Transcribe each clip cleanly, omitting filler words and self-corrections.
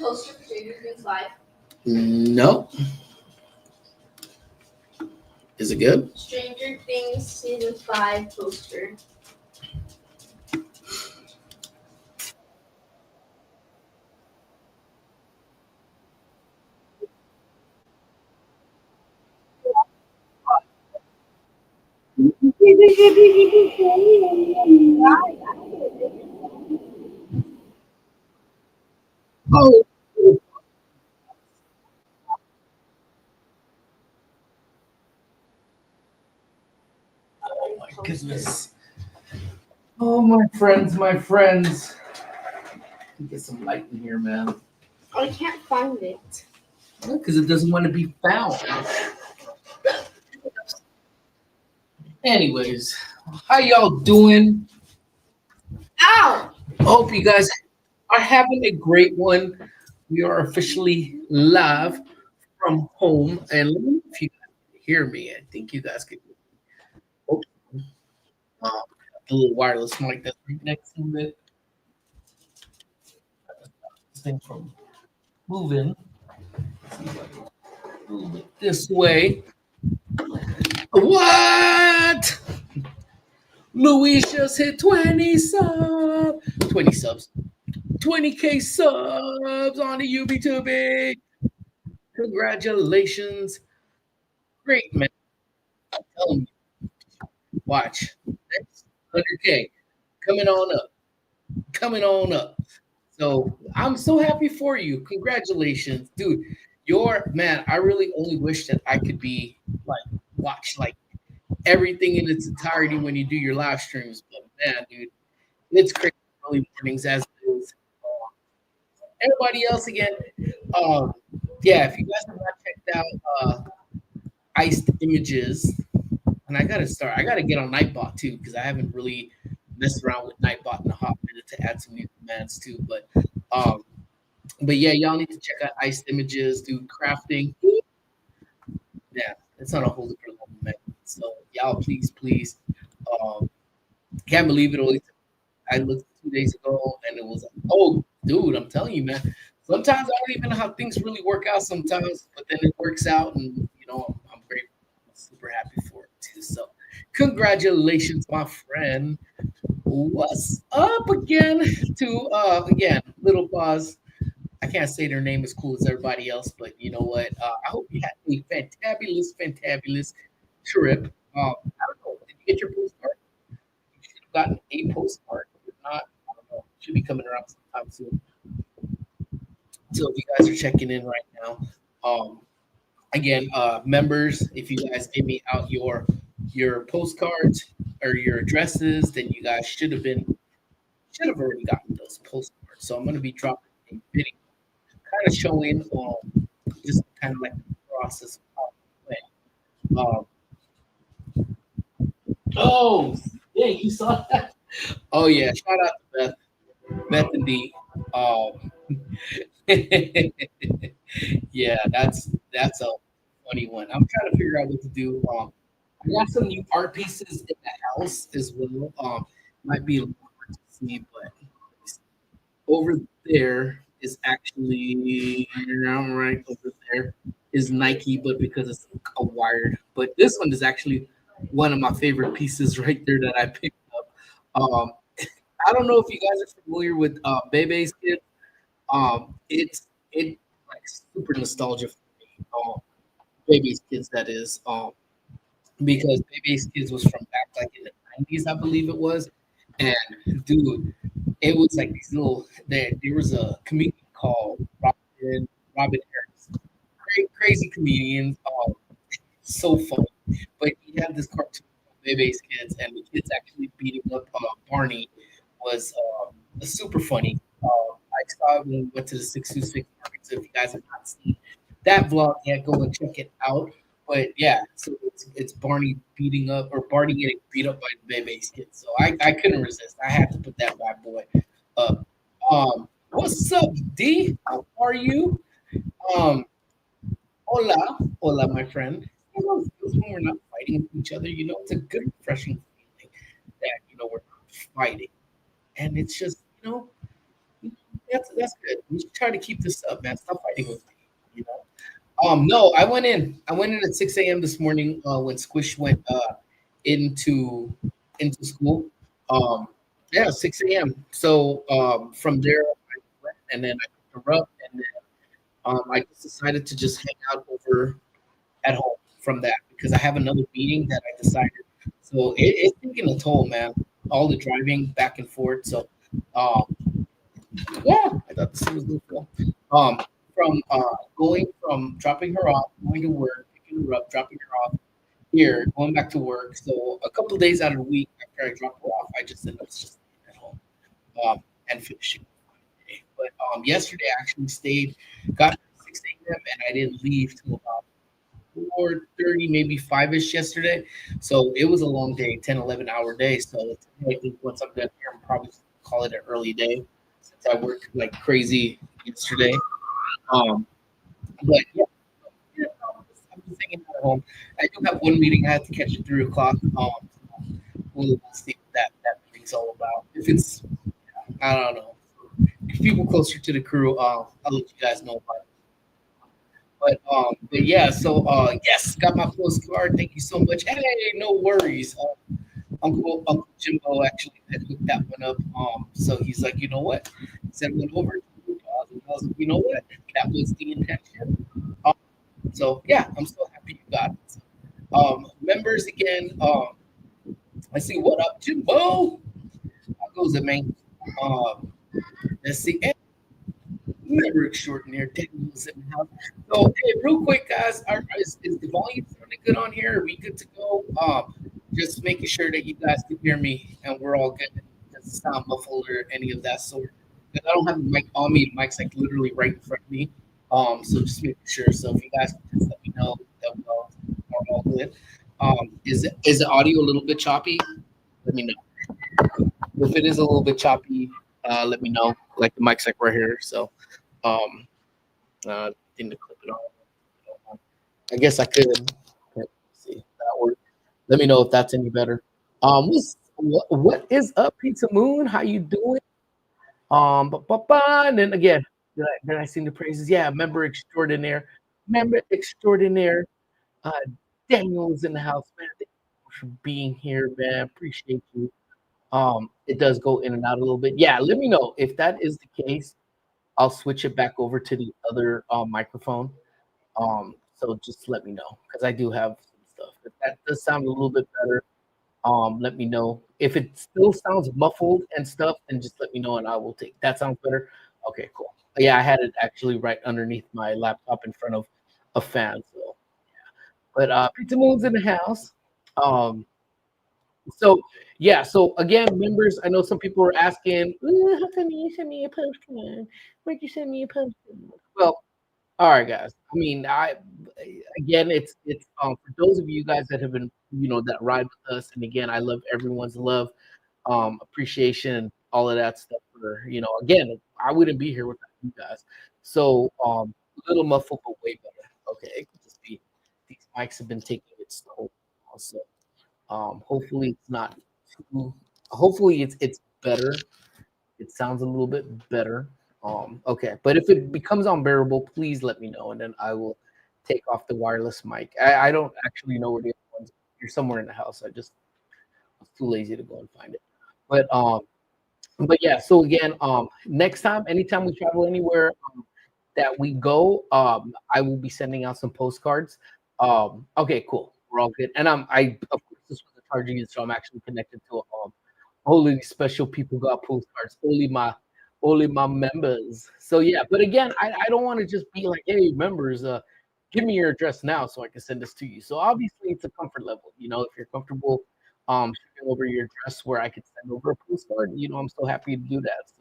poster for Stranger Things Live? No. Is it good? Stranger Things season 5 poster. Oh, my goodness. Oh, my friends, my friends. Get some light in here, man. I can't find it. Because it doesn't want to be found. Anyways, how y'all doing? Ow! Hope you guys are having a great one. We are officially live from home, and let me know if you guys can hear me. I think you guys can. Oh, the little wireless mic that's right next to it. This thing from moving. See if I can move it this way. What? Luis just hit 20 subs. 20 subs. 20K subs on the UBTube. Congratulations. Great, man. Tell me. Watch. Next 100K. Coming on up. Coming on up. So I'm so happy for you. Congratulations. Dude, your man, I really only wish that I could be like watch like everything in its entirety when you do your live streams. But man, dude, it's crazy early mornings as it is. Everybody else again. Um, yeah, if you guys have not checked out Iced Images, and I gotta get on Nightbot too, because I haven't really messed around with Nightbot in a hot minute to add some new commands too. Um, but yeah, y'all need to check out Iced Images, do crafting. Yeah, it's on a whole different level, man. So y'all, please, um, can't believe it. Only I looked 2 days ago, and it was oh, dude, I'm telling you, man. Sometimes I don't even know how things really work out. Sometimes, but then it works out, and I'm grateful. I'm super happy for it too. So, congratulations, my friend. What's up again? To again, little pause. I can't say their name as cool as everybody else, but you know what? I hope you had a fantabulous trip. I don't know. Did you get your postcard? You should have gotten a postcard. If not, I don't know. Should be coming around sometime soon. So if you guys are checking in right now, um, again, members, if you guys give me out your postcards or your addresses, then you guys should have already gotten those postcards. So I'm going to be dropping a video, kind of showing just kind of like the process of how it went. Oh, yeah, you saw that. Oh yeah, shout out to Beth and D. Um, yeah, that's a funny one. I'm trying to figure out what to do. I got some new art pieces in the house as well. Might be a little hard to see, but over there is actually right over there is Nike, but because it's a wired. But this one is actually one of my favorite pieces right there that I picked up. I don't know if you guys are familiar with Bebe's Kids. It like super nostalgia for me. Baby's Kids, that is. Because Baby's Kids was from back like in the 90s, I believe it was. And dude, it was like these little there was a comedian called Robin Harris. Crazy comedian, so funny. But he had this cartoon called Baby's Kids, and the kids actually beating up Barney was super funny. I saw it when we went to the 626 market. So if you guys have not seen that vlog, yeah, go and check it out. But yeah, so it's Barney beating up or Barney getting beat up by the Bebe's kids. So I couldn't resist. I had to put that bad boy up. What's up, D? How are you? Um, hola, hola, my friend. It feels when we're not fighting with each other. It's a good, refreshing feeling that we're not fighting, and it's just That's good. We should try to keep this up, man. Stop fighting with me. You know. No, I went in. I went in at 6 a.m. this morning when Squish went into into school. Um, yeah, 6 a.m. So from there, I went and then I picked her up, and then I just decided to just hang out over at home from that because I have another meeting that I decided. So it's taking a toll, man. All the driving back and forth. So um, yeah, I thought this was really cool. From going from dropping her off, going to work, picking her up, dropping her off here, going back to work. So a couple of days out of the week after I drop her off, I just end up just staying at home and finishing the day. But yesterday I actually stayed, got 6 a.m. and I didn't leave till about 4:30, maybe 5-ish yesterday. So it was a long day, 10, 11-hour day. So I think once I'm done here, I'm probably call it an early day since I worked like crazy yesterday. Um, but yeah, I'm just hanging out at home. I do have one meeting I have to catch at 3 o'clock. We'll see what that meeting's all about. If it's, I don't know, if people closer to the crew, I'll let you guys know about it. But yeah, so yes, got my postcard. Thank you so much. Hey, no worries. Uncle Jimbo actually had hooked that one up. So he's like, you know what? Send one over. I was like, you know what? That was the intention. Um, so yeah, I'm so happy you got it. Members again. I see what up, Jimbo. How goes it, man? Um, let's see. Member extraordinaire, Daniel's in the house. So, hey, real quick, guys, is the volume sounding good on here? Are we good to go? Just making sure that you guys can hear me and we're all good. It doesn't sound muffled or any of that sort. Because I don't have the mic on me. The mic's like literally right in front of me. So just making sure. So if you guys can just let me know that we're all good. Is the audio a little bit choppy? Let me know. If it is a little bit choppy, let me know. Like the mic's like right here. So um, didn't clip it on. I guess I could. Let's see if that worked. Let me know if that's any better. What is up, Pizza Moon? How you doing? And then again, did I sing the praises? Yeah, member extraordinaire. Uh, Daniel is in the house, man. Thank you for being here, man. Appreciate you. It does go in and out a little bit. Yeah, let me know if that is the case. I'll switch it back over to the other microphone. So just let me know because I do have some stuff. If that does sound a little bit better, let me know. If it still sounds muffled and stuff, then just let me know and I will take. That sounds better. Okay, cool. Yeah, I had it actually right underneath my laptop in front of a fan. So, but Pizza Moon's in the house. Um, so yeah, so again, members, I know some people were asking, how come you send me a postcard? Why'd you send me a postcard? Well, all right, guys. I mean, I again, it's for those of you guys that have been, that ride with us, and again, I love everyone's love, appreciation, and all of that stuff. For again, I wouldn't be here without you guys. So, a little muffled, but way better. Okay, it could just be these mics have been taking its toll. Also, hopefully it's not too. Hopefully it's better. It sounds a little bit better. Okay, but if it becomes unbearable, please let me know, and then I will take off the wireless mic. I don't actually know where the other ones. You're somewhere in the house. I just was too lazy to go and find it. But yeah. So again, next time, anytime we travel anywhere that we go, I will be sending out some postcards. Okay, cool. We're all good. And I of course this was a charging, so I'm actually connected to only special people got postcards. Only my members. So yeah, but again, I don't want to just be like, hey, members, give me your address now so I can send this to you. So obviously it's a comfort level. If you're comfortable shipping over your address where I could send over a postcard, I'm so happy to do that.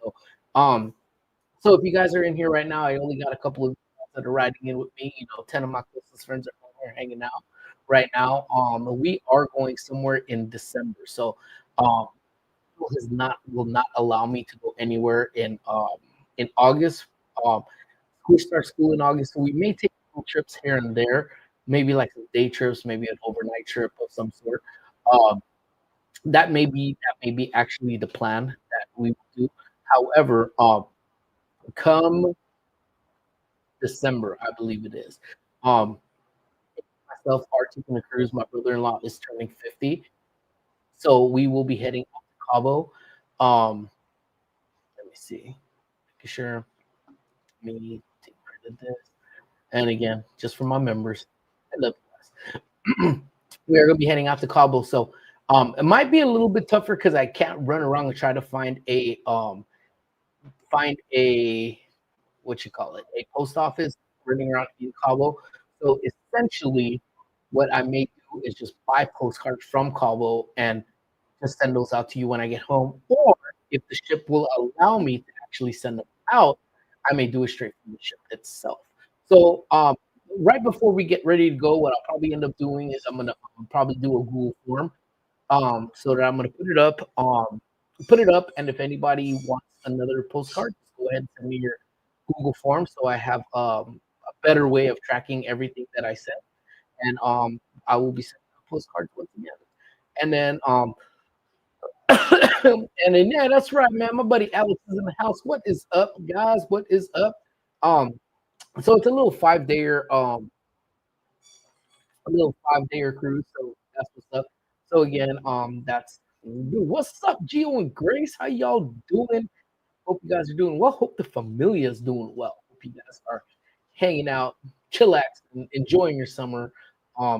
So if you guys are in here right now, I only got a couple of that are riding in with me. 10 of my closest friends are here hanging out right now. We are going somewhere in December. So um will not allow me to go anywhere in August. We start school in August, so we may take some trips here and there, maybe like some day trips, maybe an overnight trip of some sort. Um, that may be actually the plan that we will do. However, come December, I believe it is. Um, myself are taking a cruise. My brother-in-law is turning 50, so we will be heading out to Cabo. Um, let me see. Making sure me take credit this. And again, just for my members, I love you guys. We are going to be heading out to Cabo, so it might be a little bit tougher because I can't run around and try to find a what you call it, a post office running around in Cabo. So essentially, what I may do is just buy postcards from Cabo and just send those out to you when I get home. Or if the ship will allow me to actually send them out, I may do it straight from the ship itself. So right before we get ready to go, what I'll probably end up doing is I'm gonna probably do a Google form so that I'm gonna put it up, and if anybody wants another postcard, just go ahead and send me your Google form so I have a better way of tracking everything that I send, and I will be sending out postcards once again. And then and then yeah, that's right, man. My buddy Alex is in the house. What is up, guys? What is up? Um, so it's a little 5-day cruise. So that's what's up. So again, that's dude, what's up, Gio and Grace? How y'all doing? Hope you guys are doing well. Hope the familia is doing well. Hope you guys are hanging out, chillax, and enjoying your summer. I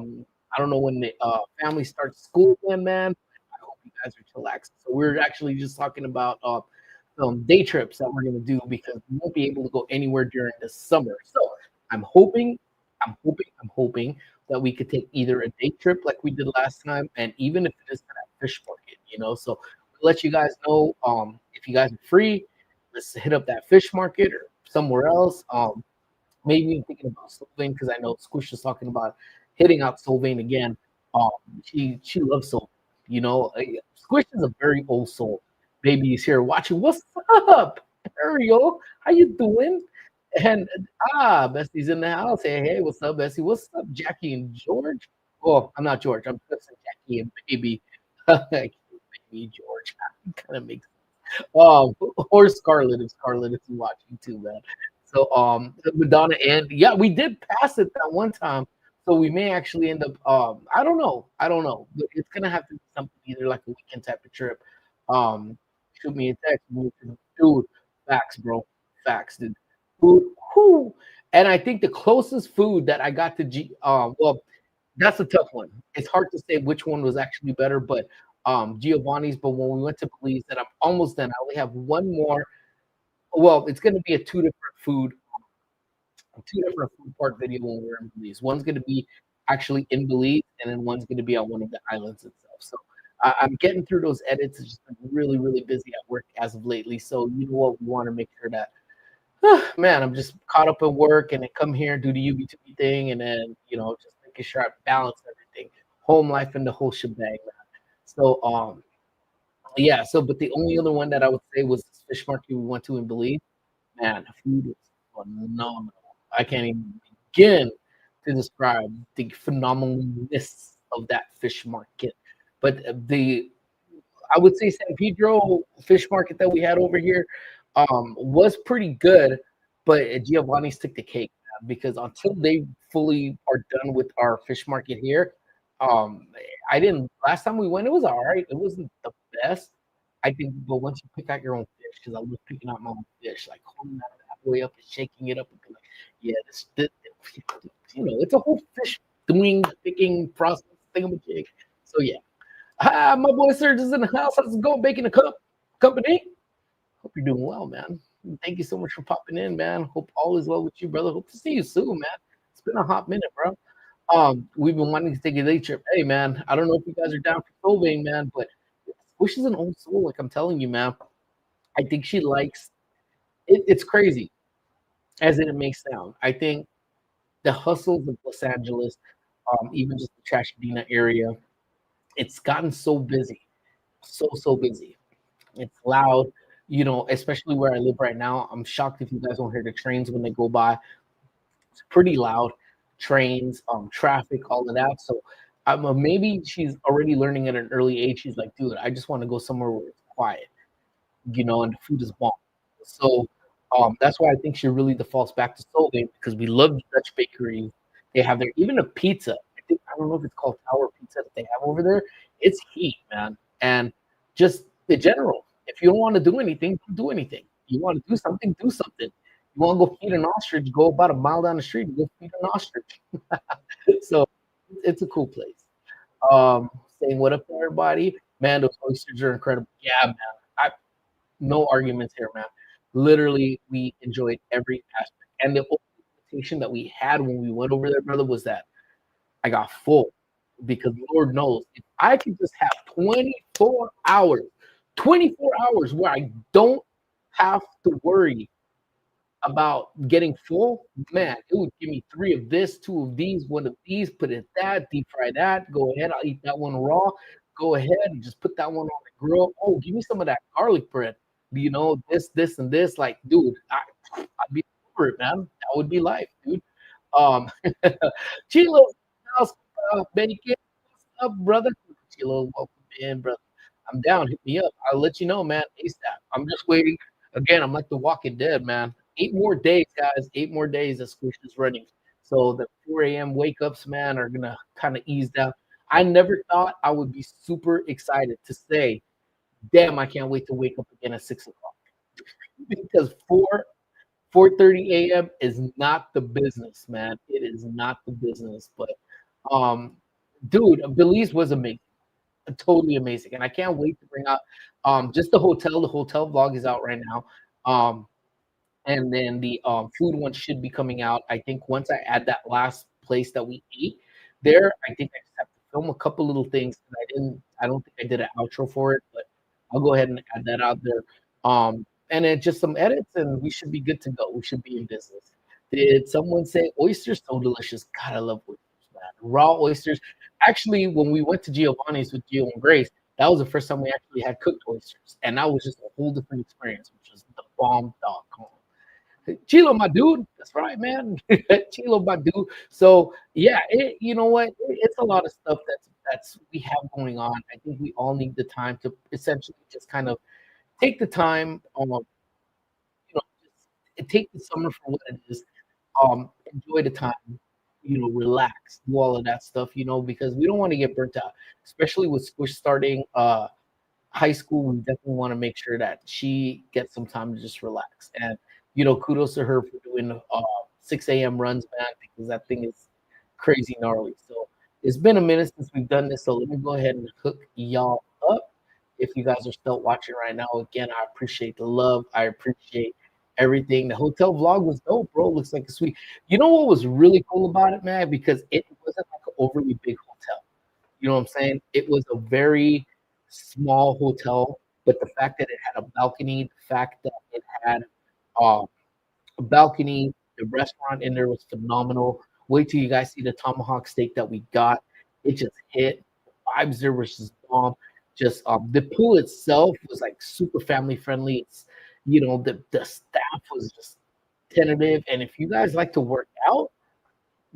don't know when the family starts school again, man. I hope you guys are chillaxing. So we're actually just talking about some day trips that we're gonna do because we won't be able to go anywhere during the summer. So I'm hoping, I'm hoping that we could take either a day trip like we did last time, and even if it is to that fish market. So we'll let you guys know if you guys are free. Let's hit up that fish market or somewhere else. Maybe even thinking about Sylvain because I know Squish is talking about hitting out Sylvain again. Um, she loves Sylvain. Squish is a very old soul. Baby is here watching. What's up, Ariel? How you doing? And Bessie's in the house. Hey, what's up, Bessie? What's up, Jackie and George? Oh, I'm not George. I'm just Jackie and Baby. Baby George. Kind of makes or Scarlet if Scarlet is watching too, man. So Madonna and yeah, we did pass it that one time. So we may actually end up I don't know. I don't know. But it's gonna have to be something either like a weekend type of trip. Um Shoot me a text. Dude, facts, bro. Facts, dude. Food, whew. And I think the closest food that I got to well, that's a tough one. It's hard to say which one was actually better, but Giovanni's. But when we went to Belize, and I'm almost done. I only have one more. Well, it's going to be a two different food part video when we're in Belize. One's going to be actually in Belize, and then one's going to be on one of the islands itself. So I'm getting through those edits. It's just been really, really busy at work as of lately. So you know what? We want to make sure that man, I'm just caught up in work and then come here and do the UB2B thing and then, just making sure I balance everything, home life and the whole shebang, man. So, yeah, but the only other one that I would say was this fish market we went to in Belize. Man, the food was phenomenal. I can't even begin to describe the phenomenalness of that fish market. But I would say San Pedro fish market that we had over here was pretty good, but Giovanni's took the cake because until they fully are done with our fish market here, I didn't. Last time we went, it was all right. It wasn't the best, I think, but once you pick out your own fish, because I was picking out my own fish, like holding that bad boy up and shaking it up and be like, yeah, this it's a whole fish doing picking process thingamajig. So yeah, my boy Serge is in the house. How's it going? Baking a company. Hope you're doing well, man. Thank you so much for popping in, man. Hope all is well with you, brother. Hope to see you soon, man. It's been a hot minute, bro. We've been wanting to take a day trip. Hey, man, I don't know if you guys are down for Sylvain, man, but Squish is an old soul, like I'm telling you, man. I think she likes it. It's crazy, as it may sound. I think the hustles of Los Angeles, even just the Trashadena area, it's gotten so busy, so busy. It's loud, especially where I live right now. I'm shocked if you guys don't hear the trains when they go by. It's pretty loud. Trains, traffic, all of that. So maybe she's already learning at an early age. She's like, dude, I just want to go somewhere where it's quiet, and the food is bomb. So That's why I think she really defaults back to Solvay because we love the Dutch bakery. They have their even a pizza. I don't know if it's called Tower Pizza that they have over there. It's heat, man, and just in general. If you don't want to do anything, don't do anything. You want to do something, do something. You want to go feed an ostrich, go about a mile down the street and go feed an ostrich. So it's a cool place. Saying what up to everybody, man. Those oysters are incredible. Yeah, man. I no arguments here, man. Literally, we enjoyed every aspect. And the only limitation that we had when we went over there, brother, was that I got full. Because Lord knows, if I could just have 24 hours, 24 hours where I don't have to worry about getting full, man, it would give me three of this, two of these, one of these, put it that, deep fry that, go ahead, I'll eat that one raw. Go ahead and just put that one on the grill. Oh, give me some of that garlic bread. This, and this. Like, dude, I'd be over it, man. That would be life, dude. Um, Chilo, Benny, what's up, brother? Chilo, welcome in, brother. I'm down. Hit me up. I'll let you know, man. ASAP. I'm just waiting. Again, I'm like the Walking Dead, man. 8 more days, guys. 8 more days that Squish is running. So the 4 a.m. wake ups, man, are gonna kind of ease down. I never thought I would be super excited to say, "Damn, I can't wait to wake up again at 6 o'clock." Because 4:30 a.m. is not the business, man. It is not the business. But um, dude, Belize was amazing, totally amazing, and I can't wait to bring out just the hotel. The hotel vlog is out right now. Um, and then the food one should be coming out. I think once I add that last place that we ate there, I think I just have to film a couple little things. And I don't think I did an outro for it, but I'll go ahead and add that out there. And then just some edits, and we should be good to go. We should be in business. Did someone say oysters so delicious? God, I love oysters, man. Raw oysters. Actually, when we went to Giovanni's with Gio and Grace, that was the first time we actually had cooked oysters, and that was just a whole different experience, which was the bomb dog. Chilo, my dude. That's right, man. Chilo, my dude. So yeah, you know what? It's a lot of stuff that's we have going on. I think we all need the time to essentially just kind of take the time, take the summer for what it is. Enjoy the time, relax, do all of that stuff, because we don't want to get burnt out, especially with Squish starting high school. We definitely want to make sure that she gets some time to just relax. And kudos to her for doing 6 a.m. runs, man, because that thing is crazy gnarly. So it's been a minute since we've done this. So let me go ahead and hook y'all up. If you guys are still watching right now, again, I appreciate the love. I appreciate everything. The hotel vlog was dope, bro. Looks like a sweet. You know what was really cool about it, man? Because it wasn't like an overly big hotel. You know what I'm saying? It was a very small hotel, but the fact that it had a balcony, the fact that it had uh, a balcony, the restaurant in there was phenomenal. Wait till you guys see the tomahawk steak that we got. It just hit. Vibes there was just bomb. Just the pool itself was like super family friendly. It's the staff was just tentative. And if you guys like to work out,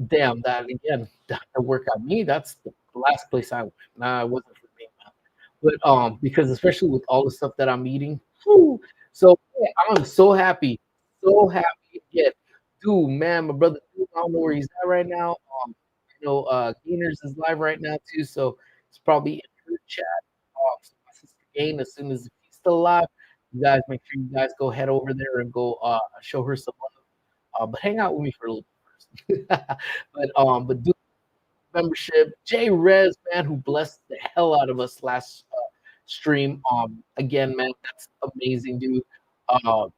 damn, that again, that work out me, that's the last place I went. Nah, it wasn't for me, man. But because especially with all the stuff that I'm eating, whew, so yeah, I'm so happy again. Dude, man, my brother, dude, I don't know where he's at right now. Gainers is live right now too, so it's probably in her chat. So my sister Gain, as soon as he's still alive, you guys make sure you guys go head over there and go show her some love. But hang out with me for a little bit first. but do membership. Jay Rez, man, who blessed the hell out of us last stream. Again, man, that's amazing, dude. Uh,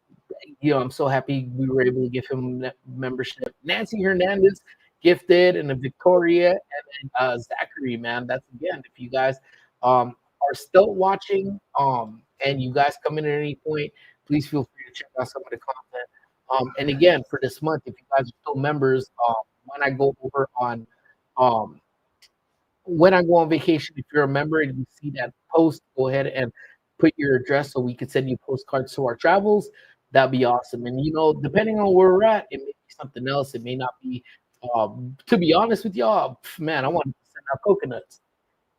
I'm so happy we were able to give him membership. Nancy Hernandez gifted, and then Victoria, and then Zachary, man. That's again, if you guys are still watching, and you guys come in at any point, please feel free to check out some of the content. And again, for this month, if you guys are still members, when I go over on um, when I go on vacation, if you're a member and you see that post, go ahead and put your address so we can send you postcards to our travels. That'd be awesome. And depending on where we're at, it may be something else. It may not be. To be honest with y'all, man, I want to send out coconuts.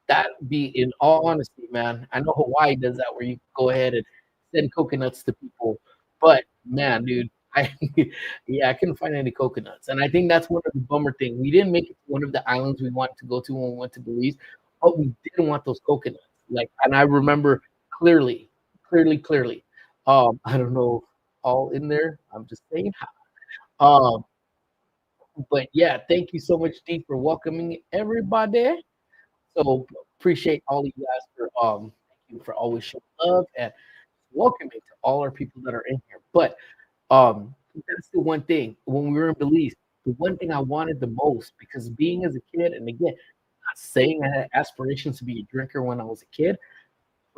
That be in all honesty, man. I know Hawaii does that where you go ahead and send coconuts to people. But man, dude, I yeah, I couldn't find any coconuts, and I think that's one of the bummer thing. We didn't make it to one of the islands we wanted to go to when we went to Belize, but we didn't want those coconuts. Like, and I remember clearly, clearly. I don't know if all in there. I'm just saying. Um, but yeah, thank you so much, Dee, for welcoming everybody. So appreciate all of you guys for thank you for always showing love and welcoming to all our people that are in here. But that's the one thing when we were in Belize, the one thing I wanted the most because being as a kid, and again, not saying I had aspirations to be a drinker when I was a kid.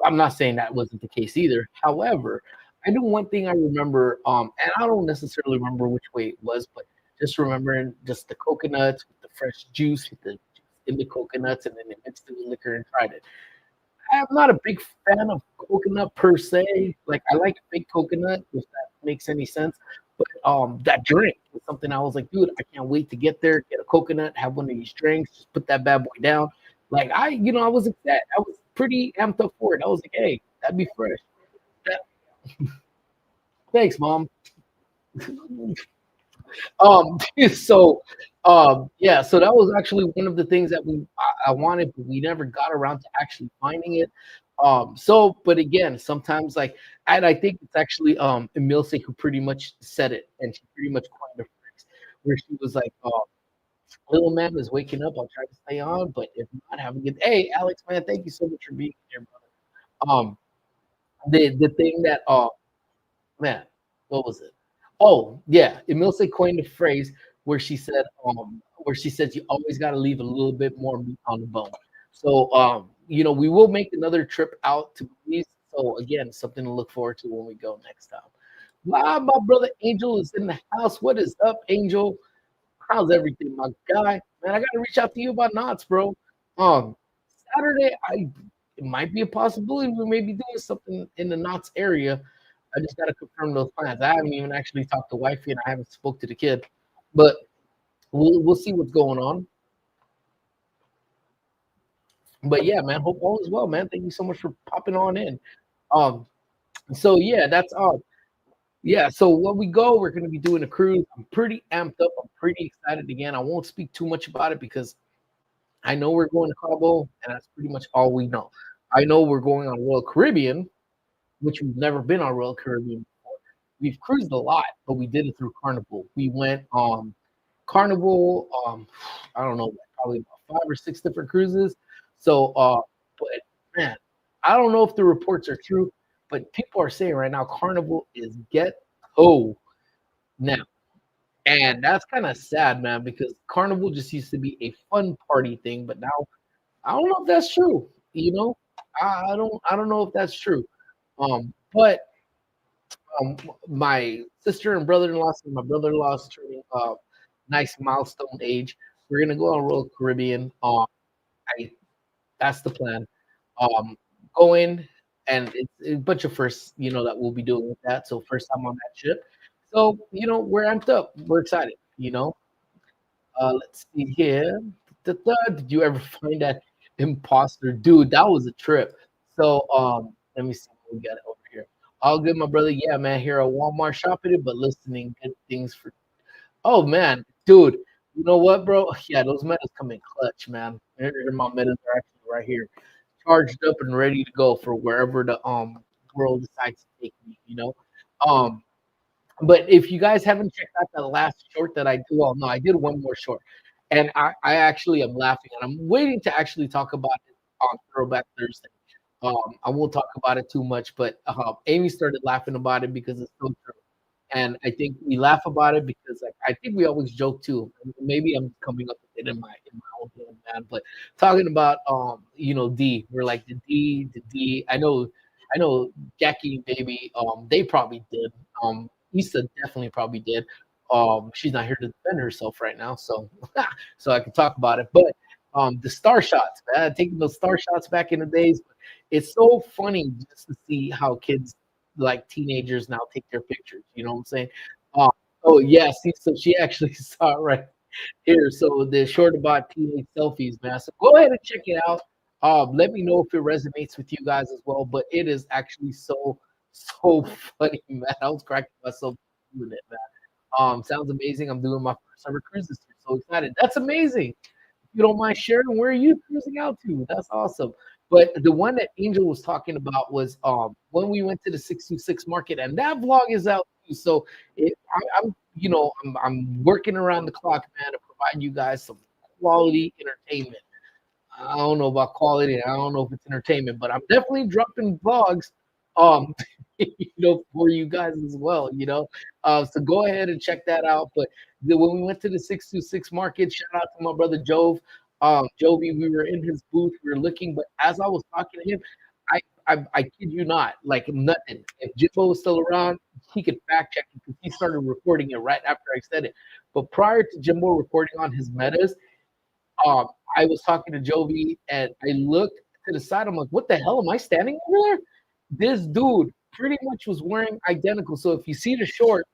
I'm not saying that wasn't the case either. However, I know one thing I remember, and I don't necessarily remember which way it was, but just remembering just the coconuts with the fresh juice with the in the coconuts, and then they mixed it with liquor and tried it. I'm not a big fan of coconut per se. Like I like fake coconut, if that makes any sense. But that drink was something I was like, dude, I can't wait to get there, get a coconut, have one of these drinks, just put that bad boy down. Like I was excited. I was pretty amped up for it. I was like, hey, that'd be fresh. That, thanks, mom. Um, so yeah, so that was actually one of the things that I wanted, but we never got around to actually finding it. So but again, sometimes like and I think it's actually Emilce who pretty much said it and she pretty much coined the phrase where she was like, little man is waking up, I'll try to stay on, but if not, have a good hey Alex man, thank you so much for being here, brother. The thing that man, what was it? Oh, yeah. Emilce coined a phrase where she says you always got to leave a little bit more meat on the bone. So, we will make another trip out to Belize. So again, something to look forward to when we go next time. Wow, my brother Angel is in the house. What is up, Angel? How's everything, my guy? Man, I gotta reach out to you about knots, bro. Um, Saturday, it might be a possibility we may be doing something in the knots area. I just gotta confirm those plans. I haven't even actually talked to wifey and I haven't spoke to the kid, but we'll see what's going on. But yeah, man, hope all is well, man. Thank you so much for popping on in. Um, so yeah, that's all. Yeah, so when we go, we're gonna be doing a cruise. I'm pretty amped up. I'm pretty excited again. I won't speak too much about it because I know we're going to Cabo, and that's pretty much all we know. I know we're going on Royal Caribbean, which we've never been on Royal Caribbean before. We've cruised a lot, but we did it through Carnival. We went Carnival, I don't know, probably about 5 or 6 different cruises. So, but man, I don't know if the reports are true, but people are saying right now Carnival is ghetto now. And that's kind of sad, man, because Carnival just used to be a fun party thing, but now I don't know if that's true. You know, I don't know if that's true. But my sister and brother-in-law, so my brother-in-law's turning nice milestone age. We're gonna go on Royal Caribbean. I that's the plan. Um, Going and it's a bunch of firsts, that we'll be doing with that. So first time on that ship. So we're amped up. We're excited. Let's see here. Did you ever find that imposter dude? That was a trip. So let me see what we got over here. All good, my brother. Yeah, man. Here at Walmart shopping it, but listening good things for. Oh man, dude. You know what, bro? Yeah, those medals come in clutch, man. My medals are actually right here, charged up and ready to go for wherever the world decides to take me. Um, but if you guys haven't checked out the last short that I did, well, no, I did one more short, and I actually am laughing, and I'm waiting to actually talk about it on Throwback Thursday. I won't talk about it too much, but Amy started laughing about it because it's so true, and I think we laugh about it because like I think we always joke too. Maybe I'm coming up with it in my own head, man. But talking about D, we're like the D. I know Jackie and Baby, they probably did. Issa definitely probably did. She's not here to defend herself right now, so so I can talk about it. But the star shots, man, taking those star shots back in the days, it's so funny just to see how kids like teenagers now take their pictures. You know what I'm saying? Um, oh yeah, see, so she actually saw it right here. So the short about teenage selfies, man. So go ahead and check it out. Let me know if it resonates with you guys as well. But it is actually so funny, man. I was cracking myself. doing it, man. Sounds amazing. I'm doing my first ever cruise this year. So excited. That's amazing. If you don't mind sharing, where are you cruising out to? That's awesome. But the one that Angel was talking about was when we went to the 626 market, and that vlog is out too. So I'm I'm working around the clock, man, to provide you guys some quality entertainment. I don't know about quality. I don't know if it's entertainment, but I'm definitely dropping vlogs, um, for you guys as well. So go ahead and check that out. But when we went to the 626 market, shout out to my brother Jove. Jovi, we were in his booth, we were looking, but as I was talking to him, I kid you not, like nothing. If Jimbo was still around, he could fact check it because he started recording it right after I said it. But prior to Jimbo recording on his metas, um, I was talking to Jovi and I looked to the side. I'm like, what the hell? Am I standing over there? This dude pretty much was wearing identical. So if you see the short,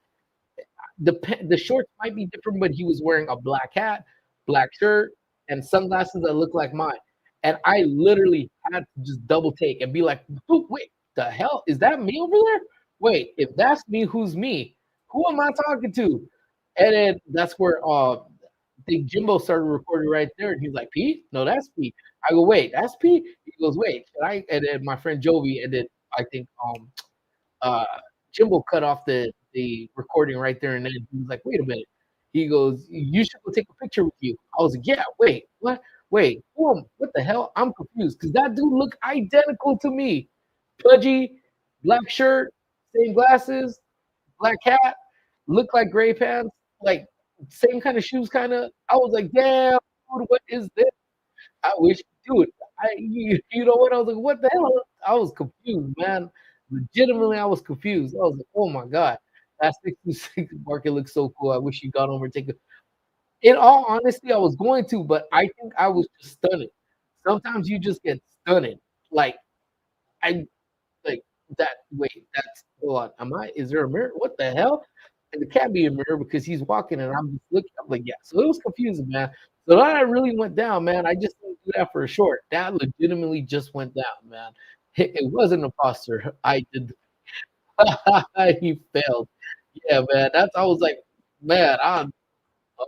the shorts might be different, but he was wearing a black hat, black shirt, and sunglasses that look like mine. And I literally had to just double take and be like, "Dude, wait, the hell is that me over there? Wait, if that's me, who's me? Who am I talking to?" And then that's where I think Jimbo started recording right there, and he's like, "Pete, no, that's Pete." I go, "Wait, that's Pete." He goes, "Wait, should I?" And then my friend Jovi, and then I think uh, Jimbo cut off the recording right there, and then he was like, "Wait a minute." He goes, "You should go take a picture with you." I was like, "Yeah, wait, what? Wait, what the hell? I'm confused because that dude looked identical to me. Pudgy, black shirt, same glasses, black hat, looked like gray pants, like same kind of shoes, kind of." I was like, "Damn, dude, what is this?" I wish, dude. You know what? I was like, "What the hell?" I was confused, man. Legitimately, I was confused. I was like, "Oh my god, that 66 market looks so cool. I wish you got over and take a." In all honesty, I was going to, but I think I was just stunned. Sometimes you just get stunned. Like I like that. Wait, that's hold on. Am I? Is there a mirror? What the hell? And it can't be a mirror because he's walking and I'm just looking. I'm like, yeah. So it was confusing, man. So that really went down, man. I just didn't do that for a short. That legitimately just went down, man. It was an imposter. I did. He failed. Yeah, man. I was like, man, I'm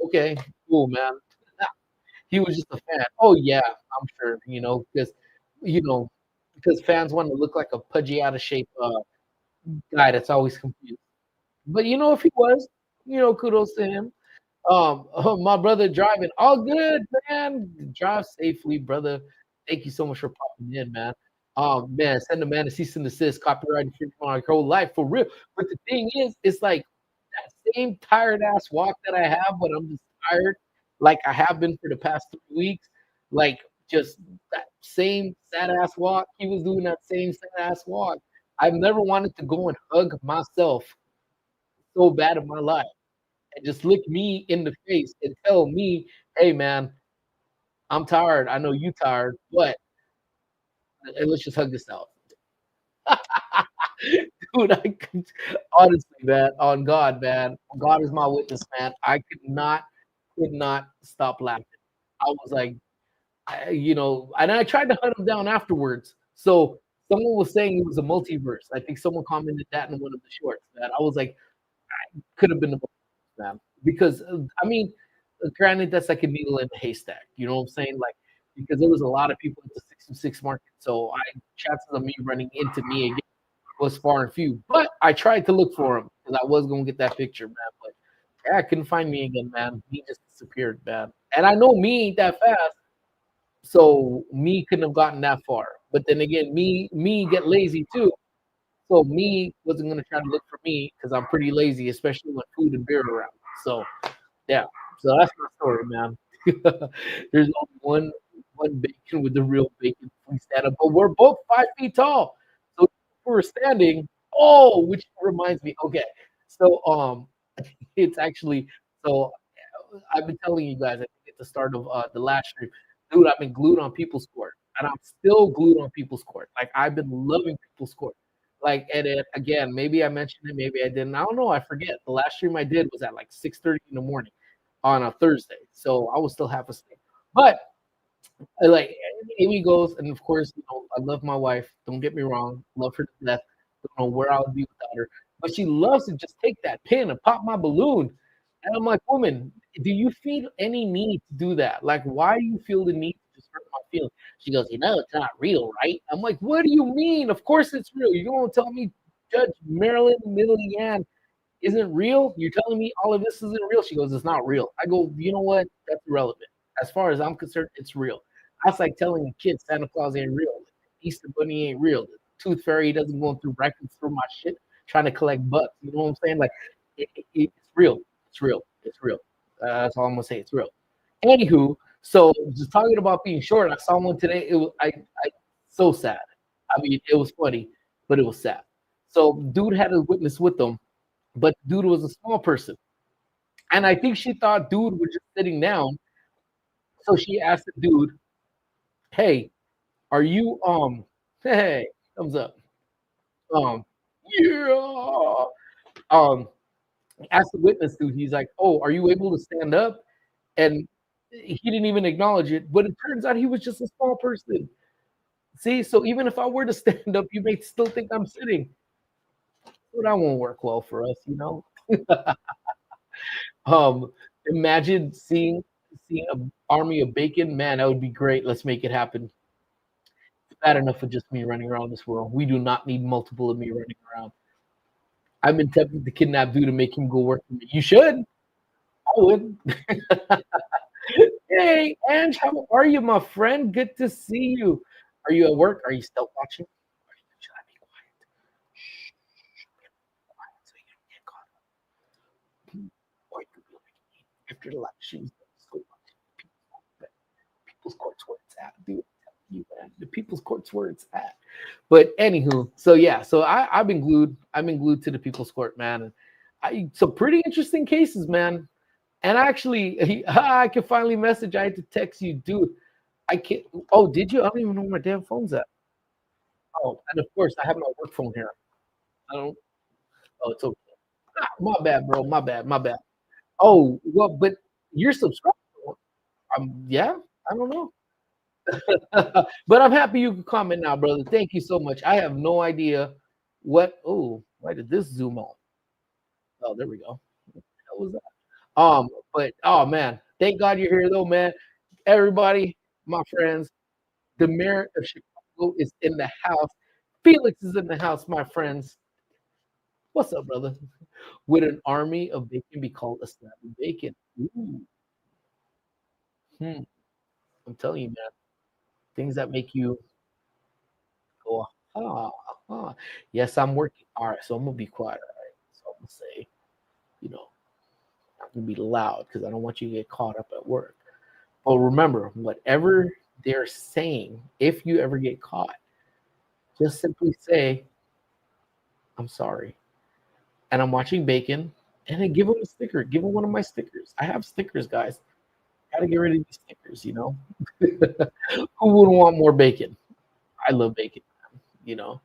okay, cool, man. He was just a fan. Oh yeah, I'm sure. You know, because fans want to look like a pudgy, out of shape guy that's always confused. But if he was, kudos to him. My brother driving, all good, man. Drive safely, brother. Thank you so much for popping in, man. Man, send the man a cease and desist, copyright infringement on our whole life for real. But the thing is, it's like that same tired ass walk that I have, but I'm just tired, like I have been for the past 3 weeks. Like just that same sad ass walk. He was doing that same sad ass walk. I've never wanted to go and hug myself so bad in my life and just look me in the face and tell me, "Hey, man, I'm tired. I know you tired, but let's just hug this out." Dude, I could honestly, man, on God, man, God is my witness, man. I could not stop laughing. I was like, and I tried to hunt him down afterwards. So someone was saying it was a multiverse. I think someone commented that in one of the shorts. That I was like, could have been the man. Because I mean, granted, that's like a needle in a haystack. You know what I'm saying? Like because there was a lot of people at the 66 market, so chances of me running into me again was far and few. But I tried to look for him because I was gonna get that picture, man. But yeah, I couldn't find me again, man. He just disappeared, man. And I know me ain't that fast, so me couldn't have gotten that far. But then again, me get lazy too. So me wasn't gonna try to look for me because I'm pretty lazy, especially when food and beer are around. So yeah, so that's my story, man. There's only one bacon with the real bacon we stand up, but we're both 5 feet tall. So if we're standing. Oh, which reminds me. Okay, so it's actually so I've been telling you guys. I think at the start of the last stream, dude, I've been glued on People's Court, and I'm still glued on People's Court. Like I've been loving People's Court. Like and it, again, maybe I mentioned it, maybe I didn't. I don't know. I forget. The last stream I did was at like 6:30 in the morning on a Thursday, so I was still half asleep. But like Amy goes, and of course, I love my wife. Don't get me wrong, love her to death. Don't know where I would be without her. but she loves to just take that pin and pop my balloon. And I'm like, woman, do you feel any need to do that? Like, why do you feel the need to just hurt my feelings? She goes, it's not real, right? I'm like, what do you mean? Of course it's real. You're going to tell me Judge Marilyn Millian isn't real? You're telling me all of this isn't real? She goes, it's not real. I go, you know what? That's irrelevant. As far as I'm concerned, it's real. That's like telling a kid Santa Claus ain't real. Easter Bunny ain't real. The Tooth Fairy doesn't go through records through my shit trying to collect bucks. You know what I'm saying? Like, it's real. It's real. It's real. That's all I'm gonna say. It's real. Anywho, so just talking about being short, I saw one today. It was so sad. I mean, it was funny, but it was sad. So dude had a witness with them, but dude was a small person, and I think she thought dude was just sitting down. So she asked the dude, "Hey, are you Hey, thumbs up. Yeah. Asked the witness dude, he's like, "Oh, are you able to stand up?" And he didn't even acknowledge it, but it turns out he was just a small person. See, so even if I were to stand up, you may still think I'm sitting. But that won't work well for us, you know. Imagine seeing an army of bacon. Man, that would be great. Let's make it happen. It's bad enough for just me running around this world. We do not need multiple of me running around. I've been tempted to kidnap dude to make him go work for me. You should. I would. Hey, Ange, how are you, my friend? Good to see you. Are you at work? Are you still watching? Should I be quiet? Shh. Quiet so you don't get caught up. Or you could be like, after the elections, so much. People's court's where it's at, dude. You, man. The people's court's where it's at. But anywho, so yeah, so I've been glued. I've been glued to the people's court, man. And some pretty interesting cases, man. And actually, I can finally message. I had to text you, dude. I can't. Oh, did you? I don't even know where my damn phone's at. Oh, and of course, I have my work phone here. I don't. Oh, it's okay. My bad, bro. My bad. My bad. Oh, well, but you're subscribed. Yeah. I don't know. But I'm happy you can comment now, brother. Thank you so much. I have no idea what. Oh, why did this zoom on? Oh, there we go. What was that? But oh man, thank God you're here though, man. Everybody, my friends, the mayor of Chicago is in the house. Felix is in the house, my friends. What's up, brother? Would an army of bacon be called a slab of bacon? Ooh. I'm telling you, man. Things that make you go, ah. Yes, I'm working. All right, so I'm gonna be quiet. All right, so I'm gonna say, you know, I'm gonna be loud because I don't want you to get caught up at work. But remember, whatever they're saying, if you ever get caught, just simply say, "I'm sorry," and I'm watching bacon, and then give them a sticker. Give them one of my stickers. I have stickers, guys. Gotta get rid of these stickers, you know. Who wouldn't want more bacon? I love bacon, you know.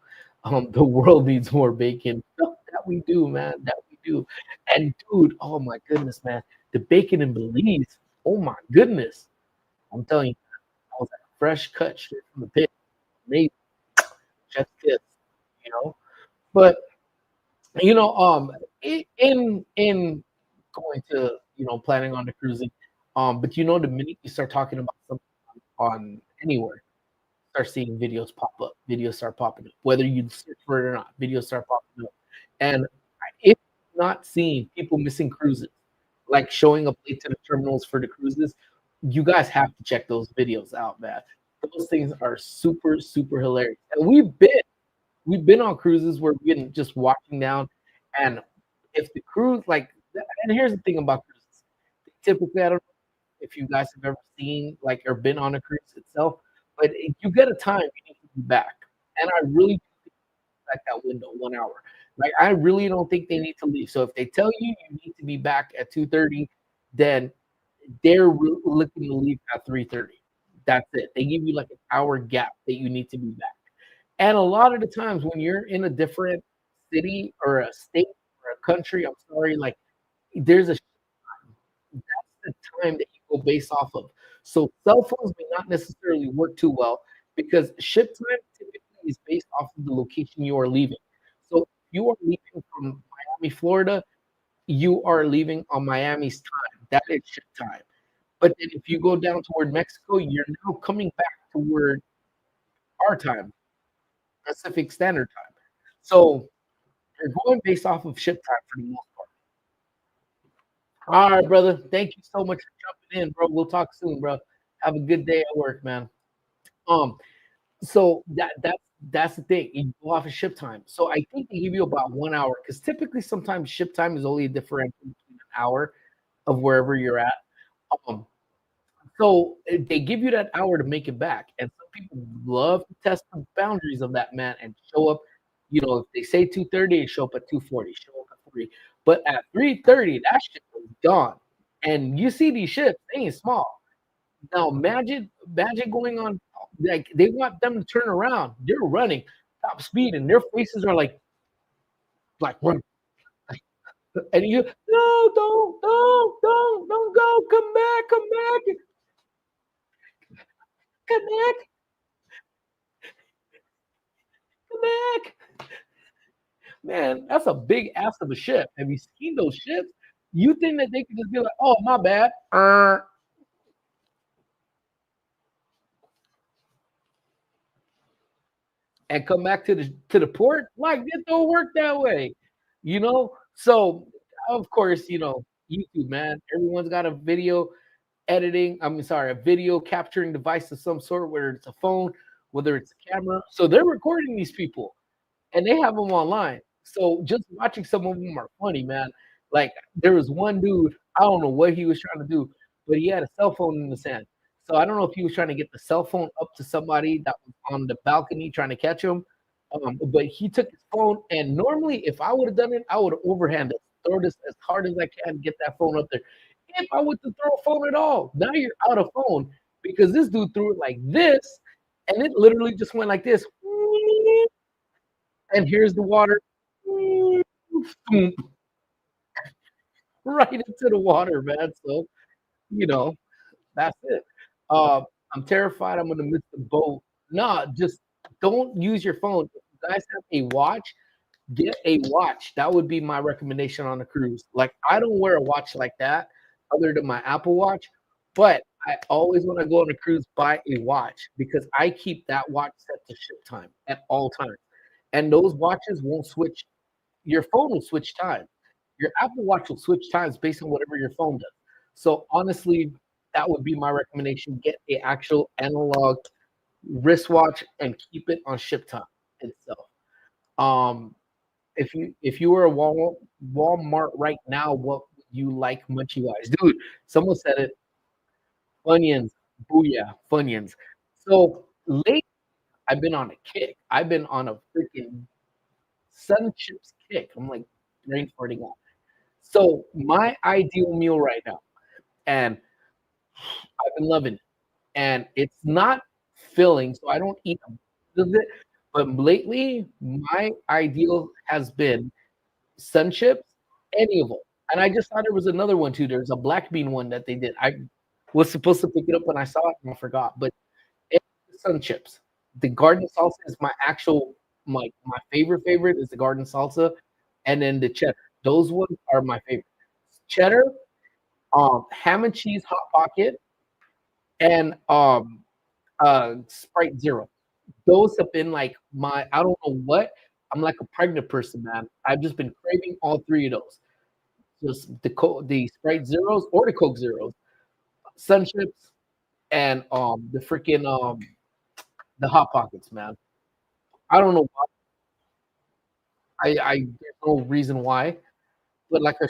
The world needs more bacon. That we do, man. That we do. And dude, oh my goodness, man, the bacon in Belize. Oh my goodness, I'm telling you, I was like fresh cut straight from the pit. Amazing, chef's kiss, you know. But you know, in going to planning on the cruising, but you know, the minute you start talking about something on anywhere, start seeing videos pop up. Videos start popping up, whether you search for it or not. Videos start popping up, and if not seeing people missing cruises, like showing up late to the terminals for the cruises, you guys have to check those videos out, man. Those things are super, super hilarious. And we've been on cruises where we've been just walking down, and if the cruise and here's the thing about cruises, typically I don't know if you guys have ever seen or been on a cruise itself, but if you get a time, you need to be back. And I really think back that window 1 hour. Like I really don't think they need to leave. So if they tell you you need to be back at 2:30, then they're looking to leave at 3:30. That's it. They give you like an hour gap that you need to be back. And a lot of the times when you're in a different city or a state or a country, I'm sorry, like there's a that's the time that you go based off of. So cell phones may not necessarily work too well because ship time typically is based off of the location you are leaving. So if you are leaving from Miami, Florida, you are leaving on Miami's time. That is shift time. But then if you go down toward Mexico, you're now coming back toward our time, Pacific Standard Time. So you're going based off of shift time for the most part. All right, brother. Thank you so much for jumping in, bro. We'll talk soon, bro. Have a good day at work, man. Um, so that's the thing. You go off of shift time. So I think they give you about 1 hour because typically sometimes shift time is only a differential between an hour of wherever you're at. Um, so they give you that hour to make it back, and some people love to test the boundaries of that man and show up. You know, if they say 2:30, they show up at 2:40, show up at 3. But at 3:30, that shit was gone. And you see these ships, they ain't small. Now imagine going on like they want them to turn around. They're running top speed, and their faces are like run. And you no, don't go, come back, come back, come back. Man, that's a big ass of a ship. Have you seen those ships? You think that they could just be like, oh my bad. And come back to the port? Like it don't work that way. You know? So of course, YouTube, man. Everyone's got a video editing. A video capturing device of some sort, whether it's a phone, whether it's a camera. So they're recording these people and they have them online. So just watching some of them are funny, man. Like there was one dude, I don't know what he was trying to do, but he had a cell phone in his hand. So I don't know if he was trying to get the cell phone up to somebody that was on the balcony trying to catch him. But he took his phone, and normally if I would have done it, I would have overhanded, throw this as hard as I can, get that phone up there. If I would to throw a phone at all, now you're out of phone because this dude threw it like this, and it literally just went like this. And here's the water. Right into the water, man. So, that's it. I'm terrified I'm gonna miss the boat. Nah, just don't use your phone. If you guys have a watch, get a watch. That would be my recommendation on a cruise. Like I don't wear a watch like that other than my Apple Watch, but I always when I go on a cruise buy a watch because I keep that watch set to ship time at all times. And those watches won't switch. Your phone will switch time. Your Apple Watch will switch times based on whatever your phone does. So honestly, that would be my recommendation. Get a actual analog wristwatch and keep it on ship time itself. If you were a Walmart right now, what would you like munchie wise? Dude, someone said it. Funyuns. Booyah, Funyuns. So late, I've been on a kick. I've been on a freaking Sun Chips kick. I'm like brain farting out. So my ideal meal right now, and I've been loving it. And it's not filling, so I don't eat a bit of it. But lately, my ideal has been Sun Chips, any of them. And I just thought there was another one too. There's a black bean one that they did. I was supposed to pick it up when I saw it and I forgot. But it's Sun Chips. The garden salsa is my favorite is the garden salsa, and then the cheddar. Those ones are my favorite. Cheddar, ham and cheese hot pocket, and Sprite Zero. Those have been like I don't know what. I'm like a pregnant person, man. I've just been craving all three of those. Just the Sprite Zeros or the Coke Zeros, Sun Chips, and the freaking the hot pockets, man. I don't know why. I there's no reason why, but like a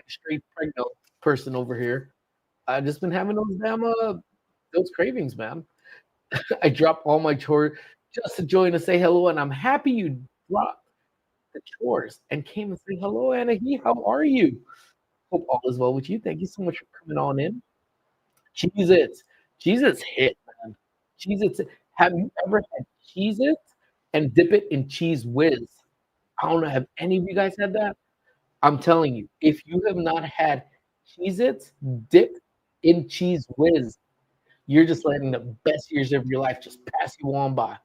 straight pregnant person over here, I've just been having those cravings, man. I dropped all my chores just to join and say hello, and I'm happy you dropped the chores and came and say hello, Anahi. How are you? Hope all is well with you. Thank you so much for coming on in. Cheez-Its. Cheez-Its hit, man. Cheez-Its. Have you ever had Cheez-Its and dip it in Cheese Whiz? I don't know. Have any of you guys had that? I'm telling you, if you have not had Cheez-Its dipped in Cheese Whiz, you're just letting the best years of your life just pass you on by.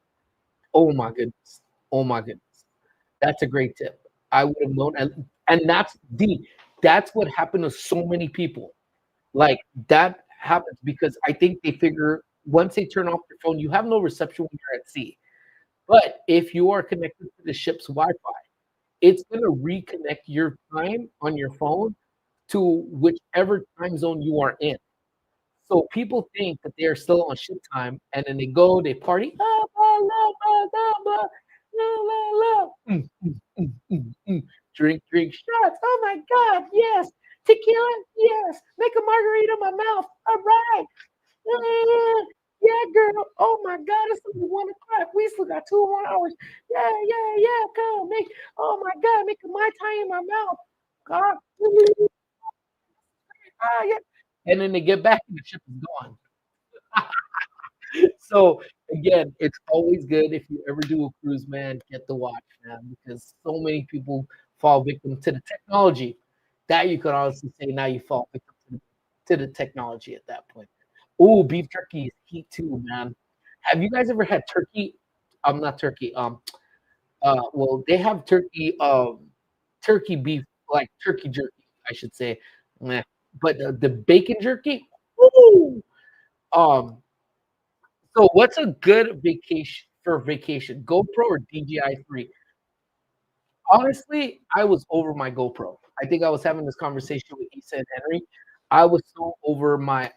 Oh my goodness. Oh my goodness. That's a great tip. I would have known. And And that's what happened to so many people. Like that happens because I think they figure once they turn off your phone, you have no reception when you're at sea. But if you are connected to the ship's Wi-Fi, it's going to reconnect your time on your phone to whichever time zone you are in. So people think that they're still on ship time, and then they go, they party, ah, blah, blah, blah, blah, blah, blah, blah, blah. Drink shots. Oh my God, yes. Tequila, yes. Make a margarita in my mouth. All right. Yeah, girl. Oh my God, it's only 1 o'clock. We still got 2 more hours. Yeah, yeah, yeah. Come make. Oh my God, make a mai tai in my mouth. God. Ah, yeah. And then they get back and the ship is gone. So again, it's always good if you ever do a cruise, man, get the watch, man, because so many people fall victim to the technology. That you could honestly say now you fall victim to the technology at that point. Oh, beef jerky is heat too, man. Have you guys ever had turkey? Not turkey. Well, they have turkey, turkey beef, like turkey jerky, I should say. Meh. But the bacon jerky, woo! Um, so what's a good vacation for vacation? GoPro or DJI 3? Honestly, I was over my GoPro. I think I was having this conversation with Issa and Henry. I was so over my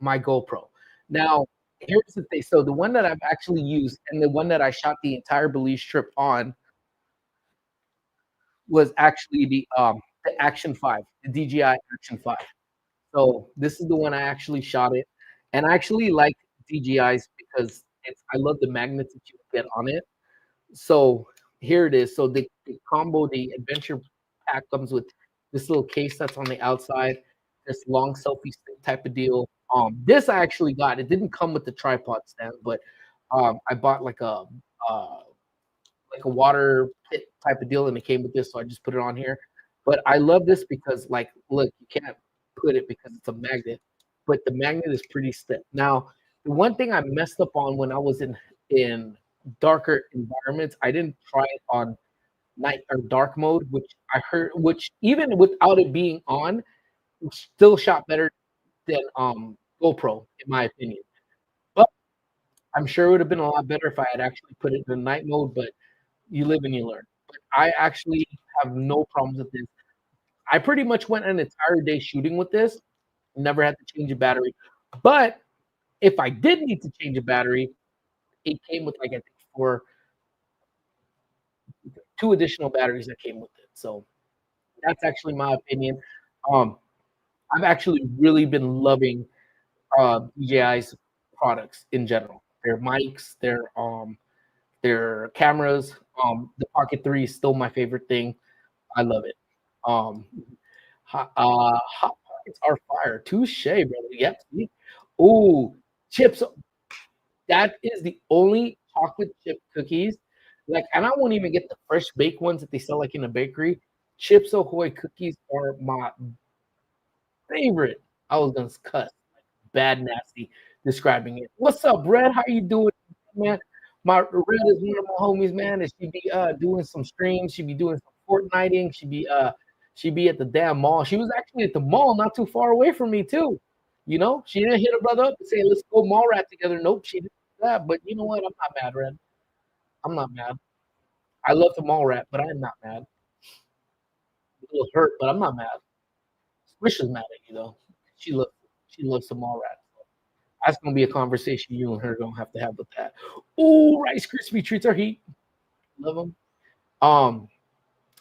GoPro. Now, here's the thing. So the one that I've actually used and the one that I shot the entire Belize trip on was actually the Action 5, the DJI Action 5. So this is the one I actually shot it. And I actually like DJIs because I love the magnets that you get on it. So here it is. So the combo, the adventure pack comes with this little case that's on the outside, this long selfie stick type of deal. This I actually got. It didn't come with the tripod stand, but I bought like a water pit type of deal, and it came with this, so I just put it on here. But I love this because, like, look, you can't put it because it's a magnet, but the magnet is pretty stiff. Now, the one thing I messed up on when I was in darker environments, I didn't try it on night or dark mode, which even without it being on, still shot better than GoPro, in my opinion. But I'm sure it would have been a lot better if I had actually put it in night mode, but you live and you learn. But I actually have no problems with this. I pretty much went an entire day shooting with this, never had to change a battery. But if I did need to change a battery, it came with like I think two additional batteries that came with it. So that's actually my opinion. Um, I've actually really been loving DJI's products in general. Their mics, their cameras. The Pocket 3 is still my favorite thing. I love it. Um, hot pockets are fire. Touche, brother. Yep. Oh, chips. That is the only chocolate chip cookies. Like, and I won't even get the fresh baked ones that they sell like in a bakery. Chips Ahoy cookies are my favorite. I was gonna cuss like bad nasty describing it. What's up, Red? How you doing, man? My Red is one of my homies, man, and she be doing some streams. She be doing some Fortniting. She be at the damn mall. She was actually at the mall not too far away from me too. You know, she didn't hit her brother up and say, let's go mall rat together. Nope, she didn't do that. But you know what? I'm not mad, Red. I'm not mad. I love the mall rat, but I'm not mad. A little hurt, but I'm not mad. Squish is mad at you though. She loves the mall rat. That's gonna be a conversation you and her gonna have to have with that. Oh, Rice Krispie treats are heat. Love them. Um,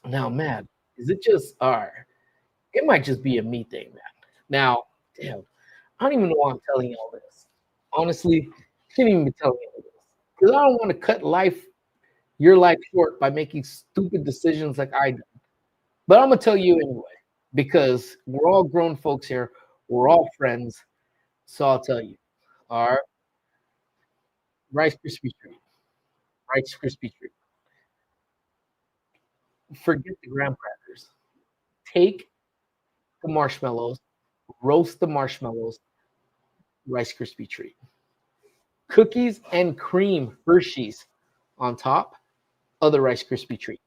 Now, man, is it just it might just be a me thing, man. Now, damn, I don't even know why I'm telling you all this. Honestly, shouldn't even be telling you all this. Because I don't want to cut your life short by making stupid decisions like I did. But I'm gonna tell you anyway, because we're all grown folks here, we're all friends. So I'll tell you. All right. Rice Krispie treat. Rice Krispie treat. Forget the graham crackers. Take the marshmallows, roast the marshmallows, Rice Krispie treat. Cookies and cream Hershey's on top of the Rice Krispie treat.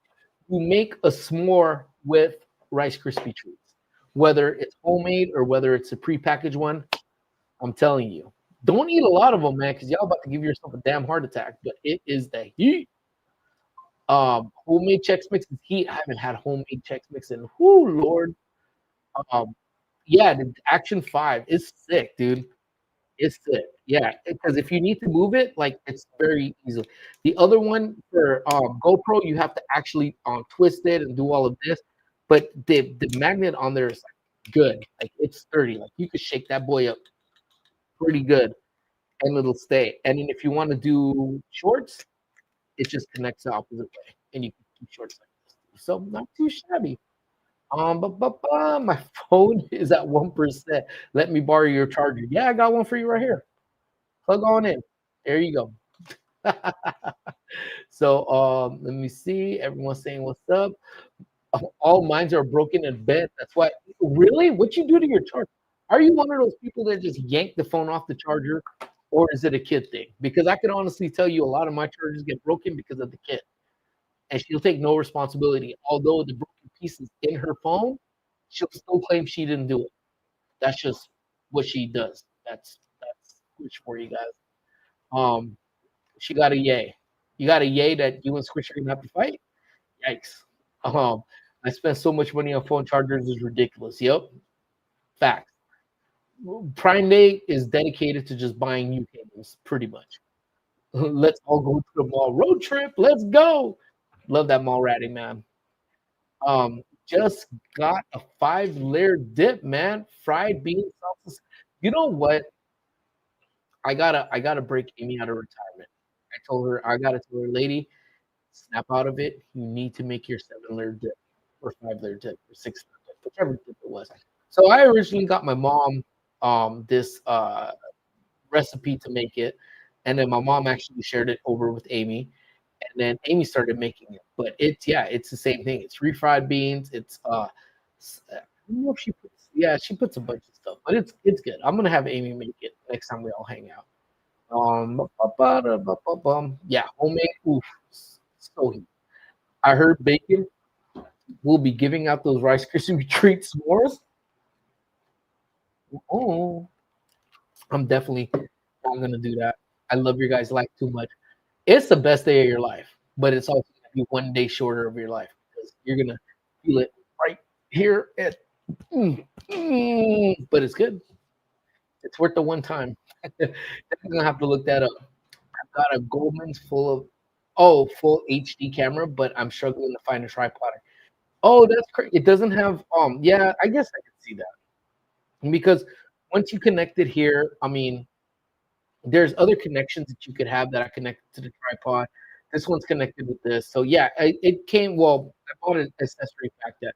You make a s'more with Rice Krispie treats, whether it's homemade or whether it's a prepackaged one. I'm telling you, don't eat a lot of them, man, because y'all about to give yourself a damn heart attack. But it is the heat. Homemade Chex Mix is heat. I haven't had homemade Chex Mix in whoo Lord. Um, yeah, the Action 5 is sick, dude. It's sick. Yeah, because if you need to move it, like it's very easy. The other one for GoPro, you have to actually twist it and do all of this. But the magnet on there is like good. Like it's sturdy. Like you could shake that boy up pretty good and it'll stay. And then if you want to do shorts, it just connects the opposite way and you can keep shorts like this. So not too shabby. My phone is at 1%. Let me borrow your charger. Yeah, I got one for you right here. Plug on in. There you go. So let me see. Everyone's saying what's up. All mines are broken and bent. That's why. Really? What you do to your charger? Are you one of those people that just yank the phone off the charger, or is it a kid thing? Because I can honestly tell you, a lot of my chargers get broken because of the kid, and she'll take no responsibility. Although the broken piece is in her phone, she'll still claim she didn't do it. That's just what she does. That's Squish for you guys. She got a yay. You got a yay that you and Squish are gonna have to fight. Yikes. I spent so much money on phone chargers is ridiculous. Yep, fact. Prime Day is dedicated to just buying new cables, pretty much. Let's all go to the mall road trip. Let's go. Love that mall ratting, man. Just got a 5-layer dip, man. Fried bean sauces. You know what? I gotta break Amy out of retirement. I gotta tell her, lady, snap out of it. You need to make your 7-layer dip or 5-layer dip or 6-layer dip, whichever dip it was. So I originally got my mom this recipe to make it, and then my mom actually shared it over with Amy, and then Amy started making it. But it's the same thing. It's refried beans. It's I don't know if she puts a bunch of stuff, but it's good. I'm gonna have Amy make it next time we all hang out. Yeah, homemade. Oof, so heat. I heard bacon will be giving out those Rice Krispie treat s'mores. Oh, I'm definitely not gonna do that. I love your guys' life too much. It's the best day of your life, but it's also gonna be one day shorter of your life because you're gonna feel it right here at. But it's good. It's worth the one time. I'm gonna have to look that up. I've got a Goldman's full HD camera, but I'm struggling to find a tripod. Oh, that's crazy. It doesn't have yeah, I guess I can see that. Because once you connect it here, I mean, there's other connections that you could have that are connected to the tripod. This one's connected with this. So yeah, it came, well, I bought an accessory pack that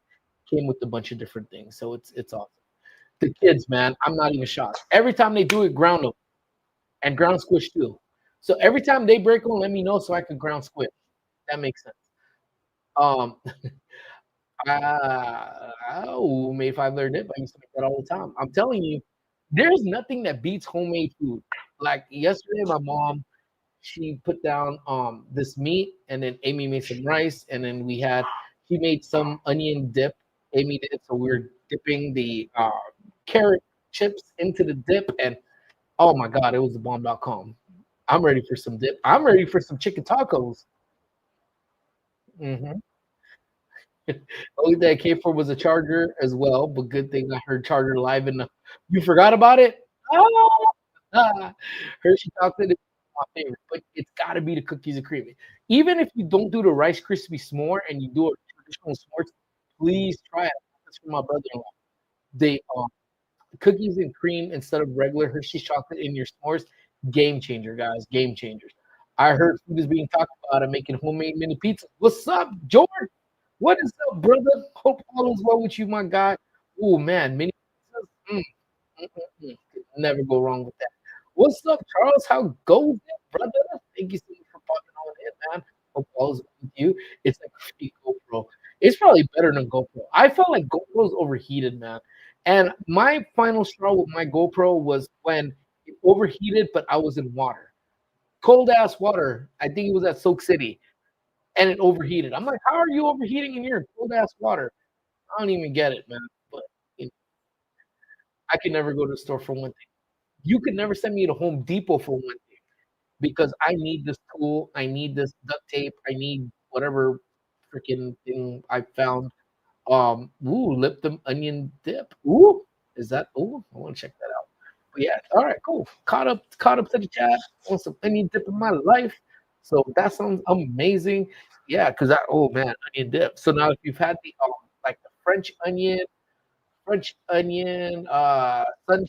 came with a bunch of different things. So it's awesome. The kids, man, I'm not even shocked. Every time they do it, ground them and ground Squish too. So every time they break one, let me know so I could ground Squish. That makes sense. Um, made 5-layer dip. I used to make that all the time. I'm telling you, there's nothing that beats homemade food. Like yesterday, my mom, she put down this meat, and then Amy made some rice, and then he made some onion dip. Amy did, so we were dipping the carrot chips into the dip, and oh my god, it was the bomb.com. I'm ready for some dip. I'm ready for some chicken tacos. Mm-hmm. Only thing I came for was a charger as well, but good thing I heard charger live and you forgot about it. Hershey chocolate is my favorite, but it's got to be the cookies and cream. Even if you don't do the Rice Krispie s'more and you do a traditional s'mores, please try it. That's from my brother-in-law. They cookies and cream instead of regular Hershey's chocolate in your s'mores, game changer, guys, game changers. I heard food is being talked about and making homemade mini pizzas. What's up, George? What is up, brother? Hope all is well with you, my guy. Oh man, mini pizzas. Could never go wrong with that. What's up, Charles? How goes it, brother? Thank you so much for popping on in, man. Hope all is well with you. It's like a fake GoPro. It's probably better than GoPro. I felt like GoPro's overheated, man. And my final straw with my GoPro was when it overheated, but I was in water. Cold ass water. I think it was at Soak City. And it overheated. I'm like, how are you overheating in here? Cold ass water. I don't even get it, man. But you know, I can never go to the store for one thing. You could never send me to Home Depot for one thing because I need this tool, I need this duct tape, I need whatever freaking thing I found. Ooh, Lipton onion dip. Ooh, is that? Ooh, I want to check that out. But yeah, all right, cool. Caught up to the chat on some onion dip in my life. So that sounds amazing. Yeah, because I oh man, onion dip. So now if you've had the like the French onion, sun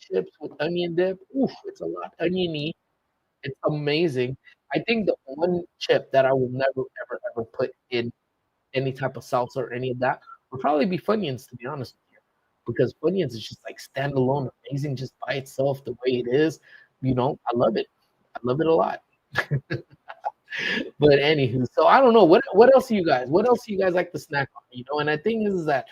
chips with onion dip, oof, it's a lot oniony. It's amazing. I think the one chip that I will never ever put in any type of salsa or any of that would probably be Funyuns, to be honest with you, because Funyuns is just like standalone, amazing just by itself the way it is. You know, I love it. I love it a lot. But anywho, so I don't know what else do you guys like to snack on? You know, and I think is that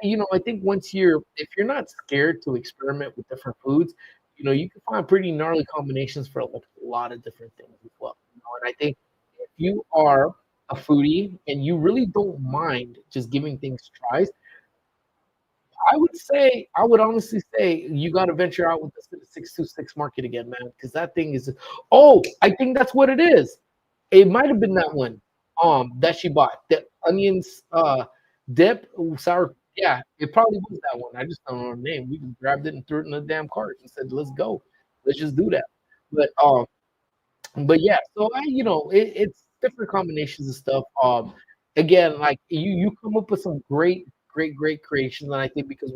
you know I think once if you're not scared to experiment with different foods, you know, you can find pretty gnarly combinations for like a lot of different things as well. You know, and I think if you are a foodie and you really don't mind just giving things tries, I would honestly say you got to venture out with this to the 626 market again, man, because that thing is. Oh, I think that's what it is. It might have been that one, that she bought the onions, dip, sour. Yeah, it probably was that one. I just don't know the name. We just grabbed it and threw it in the damn cart and said, "Let's go, let's just do that." But but yeah, so you know, it's different combinations of stuff. Again, like you come up with some great creations, and I think because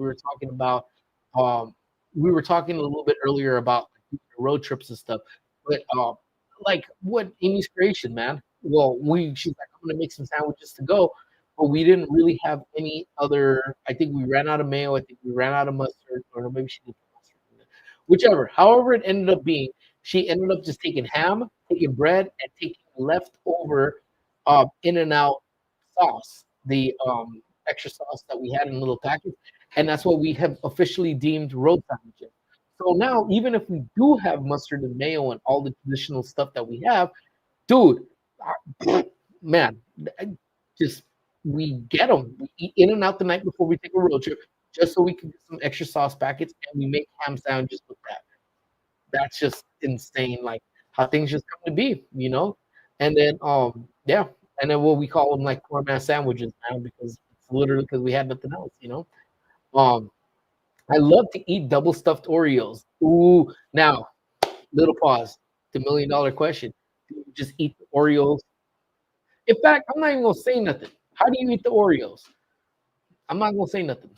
um, we were talking a little bit earlier about road trips and stuff, but like what Amy's creation, man. Well, she's like, I'm gonna make some sandwiches to go, but we didn't really have any other. I think we ran out of mayo. I think we ran out of mustard, or maybe she did put mustard in it. Whichever, however it ended up being, she ended up just taking ham, taking bread, and taking leftover In and Out sauce, the extra sauce that we had in little packets, and that's what we have officially deemed road sandwiches. So now, even if we do have mustard and mayo and all the traditional stuff that we have, dude, man, just we get them. We eat In and Out the night before we take a road trip, just so we can get some extra sauce packets, and we make ham sandwiches with that. That's just insane, like how things just come to be, you know. And then yeah, and then what we call them like poor man sandwiches now because it's literally because we had nothing else, you know. Um, I love to eat double stuffed Oreos. Ooh, now little pause. The $1 million question: do you just eat the Oreos? In fact, I'm not even gonna say nothing. How do you eat the Oreos? I'm not gonna say nothing.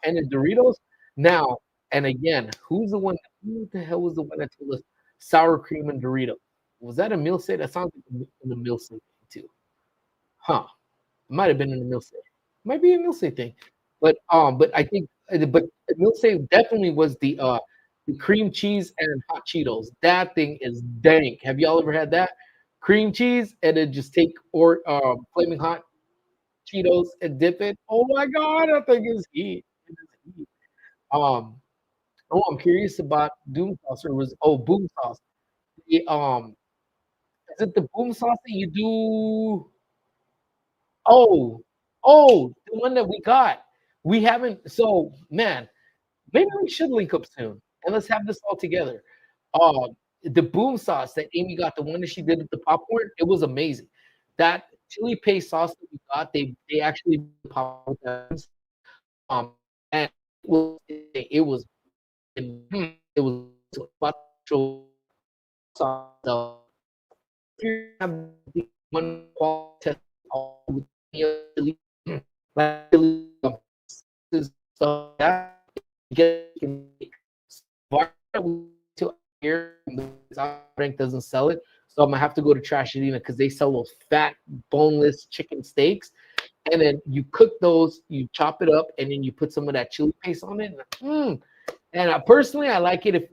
And the Doritos. Now, and again, who the hell was the one that told us sour cream and Dorito? Was that a meal say? That sounds like a meal say thing too. Huh. It might have been in the meal say. Might be a meal say thing. But I think but meal say definitely was the cream cheese and hot Cheetos. That thing is dank. Have y'all ever had that? Cream cheese and then just take or flaming hot Cheetos and dip it. Oh my god, that thing is heat. It is heat. Um, oh, I'm curious about Doom sauce or was boom sauce. The, is it the boom sauce that you do? Oh, the one that we got. We haven't. So, man, maybe we should link up soon and let's have this all together. The boom sauce that Amy got, the one that she did with the popcorn, it was amazing. That chili paste sauce that we got, they actually popped with that. And it was it was sauce. If you have the one quality test all with chili, like chili stuff like that, get to here Bank doesn't sell it, so I'm gonna have to go to Trashadina because they sell those fat boneless chicken steaks, and then you cook those, you chop it up, and then you put some of that chili paste on it. And personally, I like it if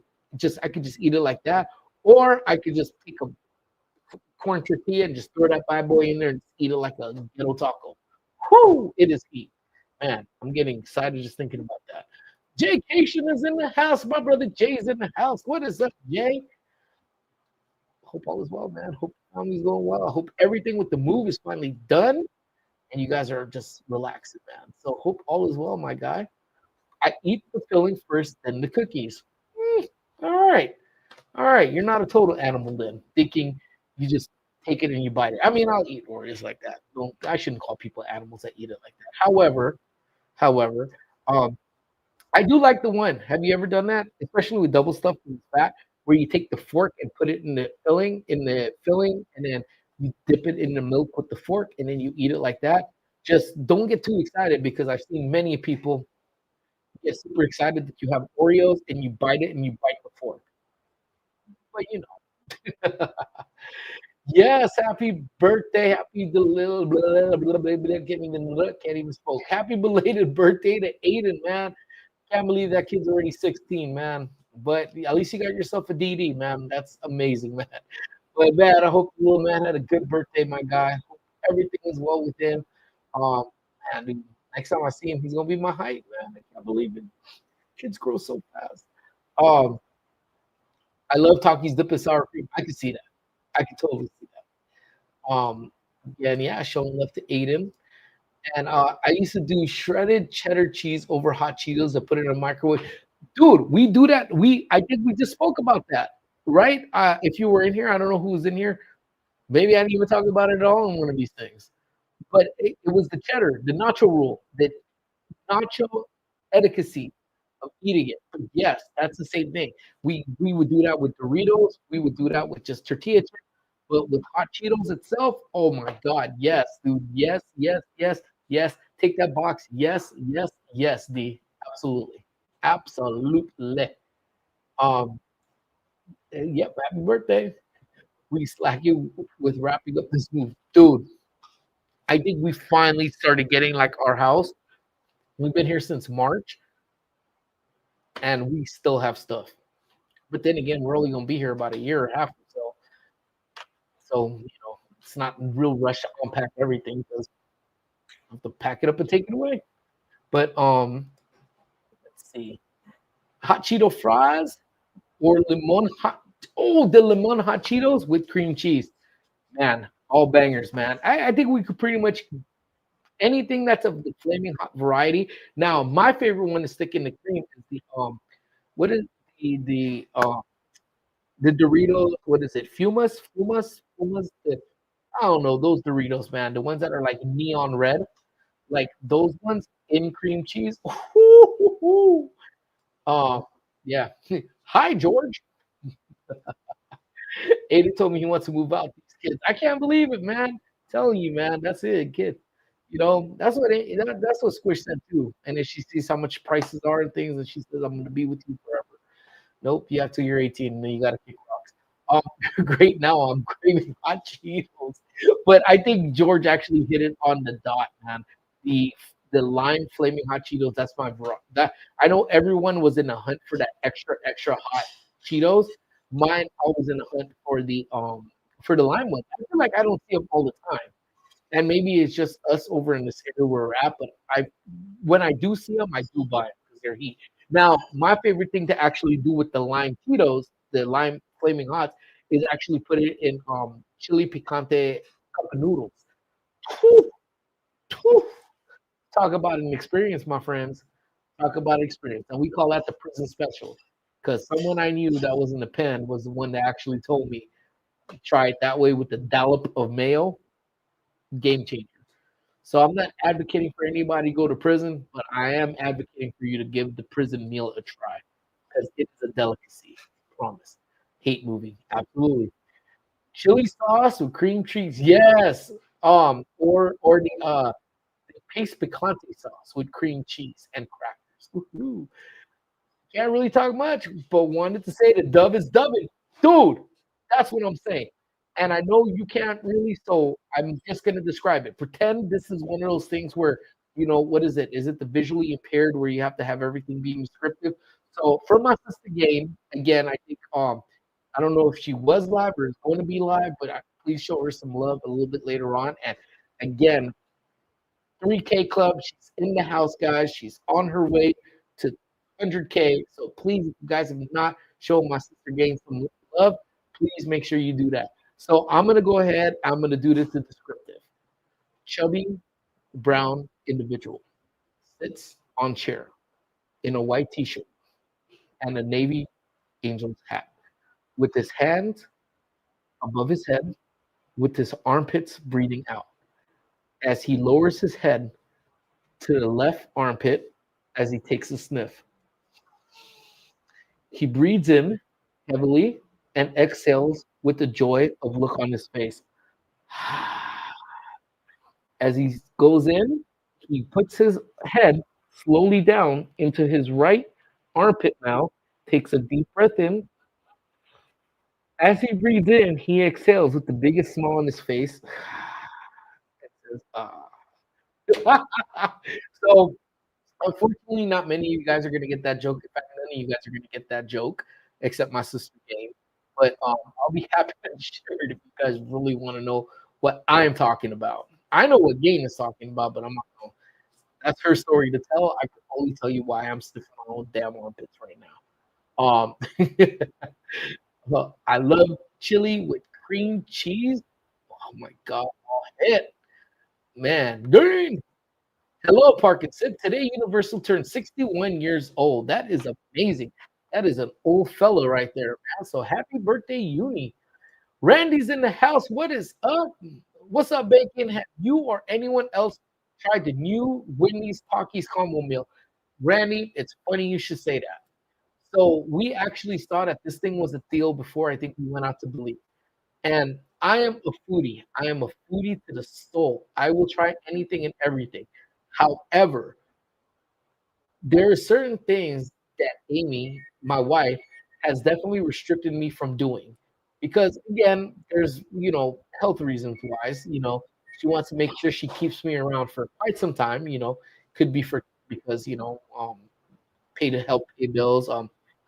I could just eat it like that, or I could just pick a corn tortilla and just throw that bad boy in there and eat it like a ghetto taco. Whoo! It is heat. Man, I'm getting excited just thinking about that. Jay Cation is in the house. My brother Jay's in the house. What is up, Jay? Hope all is well, man. Hope the family's going well. I hope everything with the move is finally done. and you guys are just relaxing, man. So hope all is well, my guy. I eat the filling first, then the cookies. All right. All right. You're not a total animal then, thinking you just take it and you bite it. I mean, I'll eat Oreos like that. Don't I shouldn't call people animals that eat it like that. However, um, I do like the one. Have you ever done that? Especially with double stuffed and fat, where you take the fork and put it in the filling, and then you dip it in the milk with the fork, and then you eat it like that. Just don't get too excited because I've seen many people get super excited that you have Oreos and you bite it and you bite the fork. But yes, happy birthday, happy the little blah, blah, blah, blah, blah, can't even spoke. Happy belated birthday to Aiden, man. Can't believe that kid's already 16, man. But at least you got yourself a DD, man. That's amazing, man. But man, I hope the little man had a good birthday, my guy. Hope everything is well with him. Um, man, dude, next time I see him, he's gonna be my height, man. I can't believe it. Kids grow so fast. Um, I love Takis dip and sour cream. I can see that. I can totally see that. Again, yeah, showing love to Aiden. And I used to do shredded cheddar cheese over hot Cheetos and put it in a microwave. Dude, we do that. I think we just spoke about that, right? If you were in here, I don't know who was in here. Maybe I didn't even talk about it at all in one of these things. But it was the cheddar, the nacho rule, the nacho etiquette of eating it. But yes, that's the same thing. We would do that with Doritos. We would do that with just tortilla chips. But with hot Cheetos itself, oh my God, yes, dude, yes, yes, yes, yes. Take that box, yes, yes, yes, D, absolutely, absolutely. Um, yep, happy birthday. We slack you with wrapping up this move, dude. I think we finally started getting like our house. We've been here since March, and we still have stuff. But then again, we're only gonna be here about a year and a half or so. So it's not a real rush to unpack everything because I have to pack it up and take it away. But let's see, hot Cheeto fries or lemon hot. Oh, the lemon hot Cheetos with cream cheese, man, all bangers, man. I think we could pretty much anything that's of the flaming hot variety. Now, my favorite one to stick in the cream is the what is the Doritos? What is it? Fumas. I don't know those Doritos, man. The ones that are like neon red, like those ones in cream cheese. Uh, yeah. Hi, George. Aiden told me he wants to move out. These kids, I can't believe it, man. Telling you, man, that's it, kid. That's what Squish said too. And then she sees how much prices are and things, and she says, "I'm going to be with you forever." Nope, you have till you're 18, and then you got to kick rocks. Great. Now I'm craving hot Cheetos, but I think George actually hit it on the dot, man. The lime flaming hot Cheetos. That's my that I know everyone was in a hunt for that extra hot Cheetos. Mine, I was in a hunt for the lime one. I feel like I don't see them all the time, and maybe it's just us over in this area where we're at. But when I do see them, I do buy them because they're heat. Now, my favorite thing to actually do with the lime Cheetos, the lime flaming hot, is actually put it in chili picante cup of noodles. Whew, whew. Talk about an experience, my friends. Talk about experience, and we call that the prison special. Because someone I knew that was in the pen was the one that actually told me try it that way with the dollop of mayo. Game changer. So I'm not advocating for anybody to go to prison, but I am advocating for you to give the prison meal a try because it is a delicacy. Promise. Hate movie, absolutely. Chili sauce with cream cheese, yes. Or the paste picante sauce with cream cheese and crackers. Ooh. Can't really talk much, but wanted to say the dove is dubbing. Dude, that's what I'm saying. And I know you can't really, so I'm just going to describe it. Pretend this is one of those things where, what is it? Is it the visually impaired where you have to have everything being descriptive? So for my sister Game, again, I think, I don't know if she was live or is going to be live, but please show her some love a little bit later on. And again, 3K Club, she's in the house, guys. She's on her way to 100K. So please, if you guys have not shown my sister Game some love, please make sure you do that. So I'm going to go ahead. I'm going to do this in descriptive. Chubby, brown individual sits on chair in a white t-shirt and a navy Angels hat with his hand above his head with his armpits breathing out as he lowers his head to the left armpit as he takes a sniff. He breathes in heavily and exhales with the joy of look on his face. As he goes in, he puts his head slowly down into his right armpit now, takes a deep breath in. As he breathes in, he exhales with the biggest smile on his face. It says, ah. So, unfortunately, not many of you guys are going to get that joke. In fact, none of you guys are going to get that joke, except my sister Game. But I'll be happy to share it if you guys really want to know what I'm talking about. I know what Game is talking about, but I'm not going. That's her story to tell. I can only tell you why I'm sniffing my own damn armpits right now. Well, I love chili with cream cheese. Oh my god, oh, hit man, Green. Hello, Park and Sid. Today, Universal turned 61 years old. That is amazing. That is an old fella right there, man. So happy birthday, Uni. Randy's in the house. What is up? What's up, Bacon? Have you or anyone else tried the new Whitney's Takis combo meal? Randy, it's funny you should say that. So we actually saw that this thing was a deal before I think we went out to Believe. And I am a foodie. I am a foodie to the soul. I will try anything and everything. However, there are certain things that Amy, my wife, has definitely restricted me from doing. Because again, there's health reasons wise, she wants to make sure she keeps me around for quite some time, could be for because pay to help pay bills,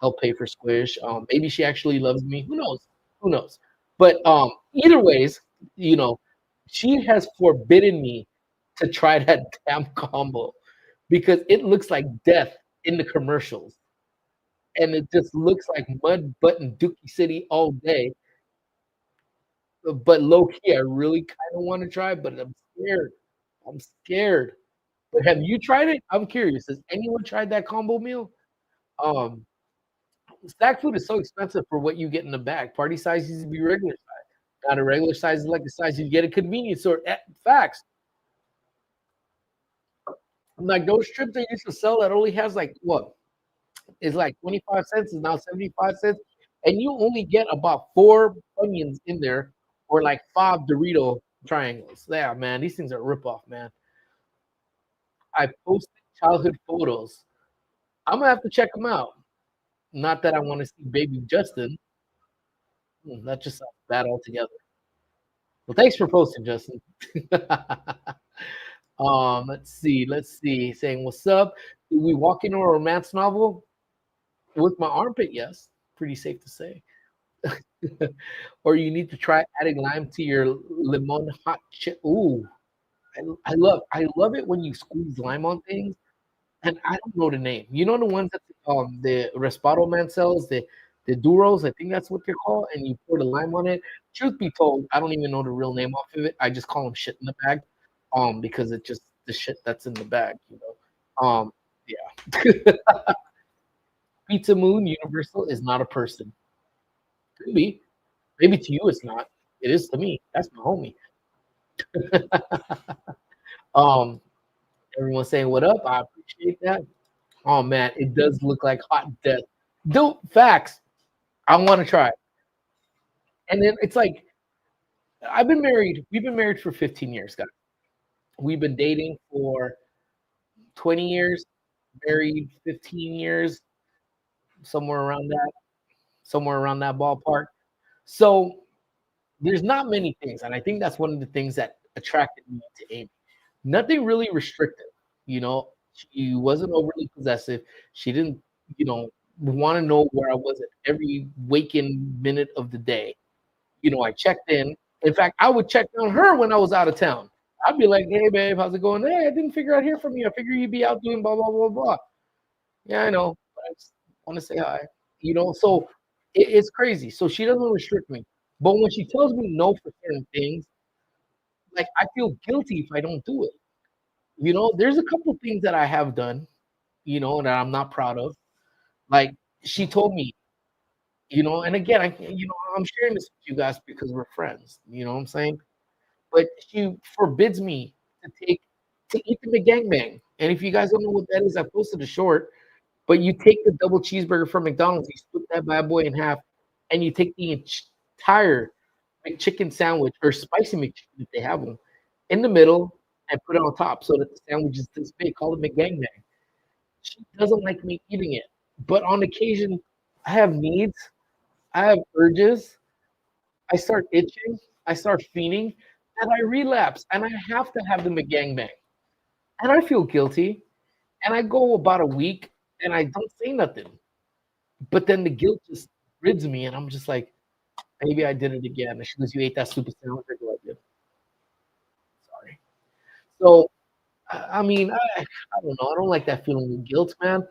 help pay for Squish. Maybe she actually loves me. Who knows? Who knows? But either ways, you know, she has forbidden me to try that damn combo because it looks like death in the commercials. And it just looks like mud button Dookie City all day. But low key, I really kind of want to try, but I'm scared. I'm scared. But have you tried it? I'm curious. Has anyone tried that combo meal? Um, Snack food is so expensive for what you get in the bag. Party size used to be regular size. Not a regular size is like the size you get at convenience store. Facts. Like those strips they used to sell that only has like what? Is like 25 cents is now 75 cents. And you only get about 4 onions in there or like 5 Dorito triangles. Yeah, man, these things are ripoff, man. I posted childhood photos. I'm gonna have to check them out. Not that I want to see baby Justin. That just sounds bad altogether. Well, thanks for posting, Justin. Let's see. Let's see. Saying what's up? Do we walk into a romance novel with my armpit? Yes, pretty safe to say. Or you need to try adding lime to your lemon hot chip. Ooh, I love it when you squeeze lime on things. And I don't know the name. You know the ones that the Respado man sells, the Duros, I think that's what they're called, and you pour the lime on it. Truth be told, I don't even know the real name off of it. I just call them shit in the bag, because it's just the shit that's in the bag, Yeah. Pizza Moon Universal is not a person. Could be. Maybe to you it's not. It is to me. That's my homie. um, Everyone saying what up. I appreciate that. Oh man, it does look like hot death. Dude, facts. I want to try it. And then it's like I've been married. We've been married for 15 years, guys. We've been dating for 20 years, married 15 years, somewhere around that ballpark. So there's not many things, and I think that's one of the things that attracted me to Amy. Nothing really restrictive, She wasn't overly possessive. She didn't, want to know where I was at every waking minute of the day. I checked in. In fact, I would check on her when I was out of town. I'd be like, "Hey, babe, how's it going? Hey, I didn't figure out here from you. I figure you'd be out doing blah blah blah blah." Yeah, I know, but I just want to say hi. So it's crazy. So she doesn't restrict me, but when she tells me no for certain things, like I feel guilty if I don't do it. You know, there's a couple things that I have done, you know, that I'm not proud of. Like she told me, you know, and again, I'm sharing this with you guys because we're friends. You know what I'm saying? But she forbids me to eat the McGangbang. And if you guys don't know what that is, I posted a short. But you take the double cheeseburger from McDonald's, you split that bad boy in half, and you take the entire McChicken sandwich or spicy McChicken if they have them in the middle and put it on top so that the sandwich is this big. Call it McGangbang. She doesn't like me eating it, but on occasion, I have needs, I have urges, I start itching, I start fiending, and I relapse, and I have to have the McGangbang, and I feel guilty, and I go about a week and I don't say nothing, but then the guilt just rids me, and I'm just like, maybe I did it again. And she goes, "You ate that stupid sandwich." I go, "I did. Sorry." So, I mean, I don't know. I don't like that feeling of guilt, man.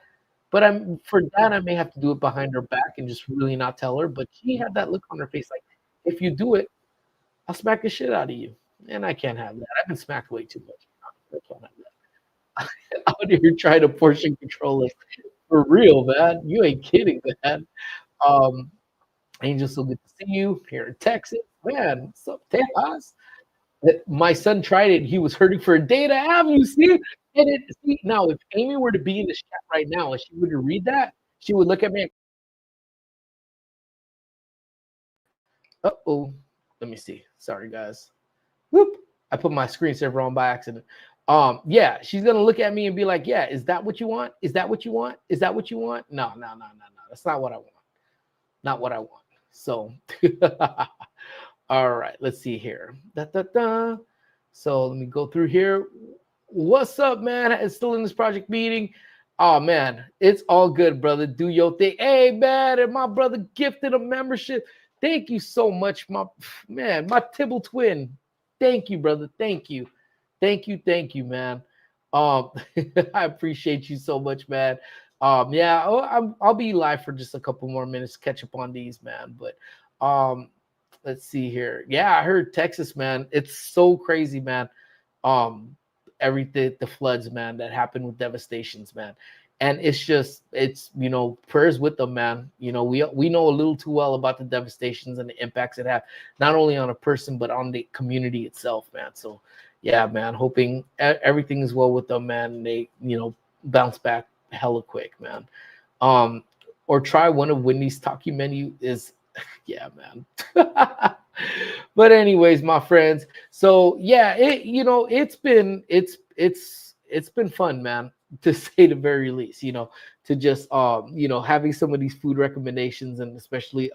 But I'm for that I may have to do it behind her back and just really not tell her. But she had that look on her face, like, if you do it, I'll smack the shit out of you, and I can't have that. I've been smacked way too much. I can't have that. Out here trying to portion control it for real, man. You ain't kidding, man. Um, Angel, so good to see you here in Texas, man. What's up, Tejas? My son tried it. He was hurting for a day to have you see. And it see now, if Amy were to be in the chat right now and she were to read that, she would look at me. Uh-oh. Let me see. Sorry, guys. Whoop. I put my screensaver on by accident. Yeah, she's gonna look at me and be like, "Yeah, is that what you want? Is that what you want? Is that what you want?" No, no, no, no, no. That's not what I want. Not what I want. So, all right, let's see here. Da, da, da. So let me go through here. What's up, man? It's still in this project meeting. Oh man, it's all good, brother. Do your thing. Hey, man, and my brother gifted a membership. Thank you so much, my man, my Tibble twin. Thank you, brother. Thank you. Thank you, man. Um, I appreciate you so much, man. Yeah, I'll be live for just a couple more minutes to catch up on these, man. But let's see here. Yeah, I heard Texas, man. It's so crazy, man. Everything, the floods, man, that happened with devastations, man. And it's prayers with them, man. You know, we know a little too well about the devastations and the impacts it had, not only on a person but on the community itself, man. So yeah, man, hoping everything is well with them, man. And they, bounce back hella quick, man. Or try one of Wendy's Talkie Menu is, yeah, man. But anyways, my friends. So yeah, it's been fun, man, to say the very least. To just having some of these food recommendations, and especially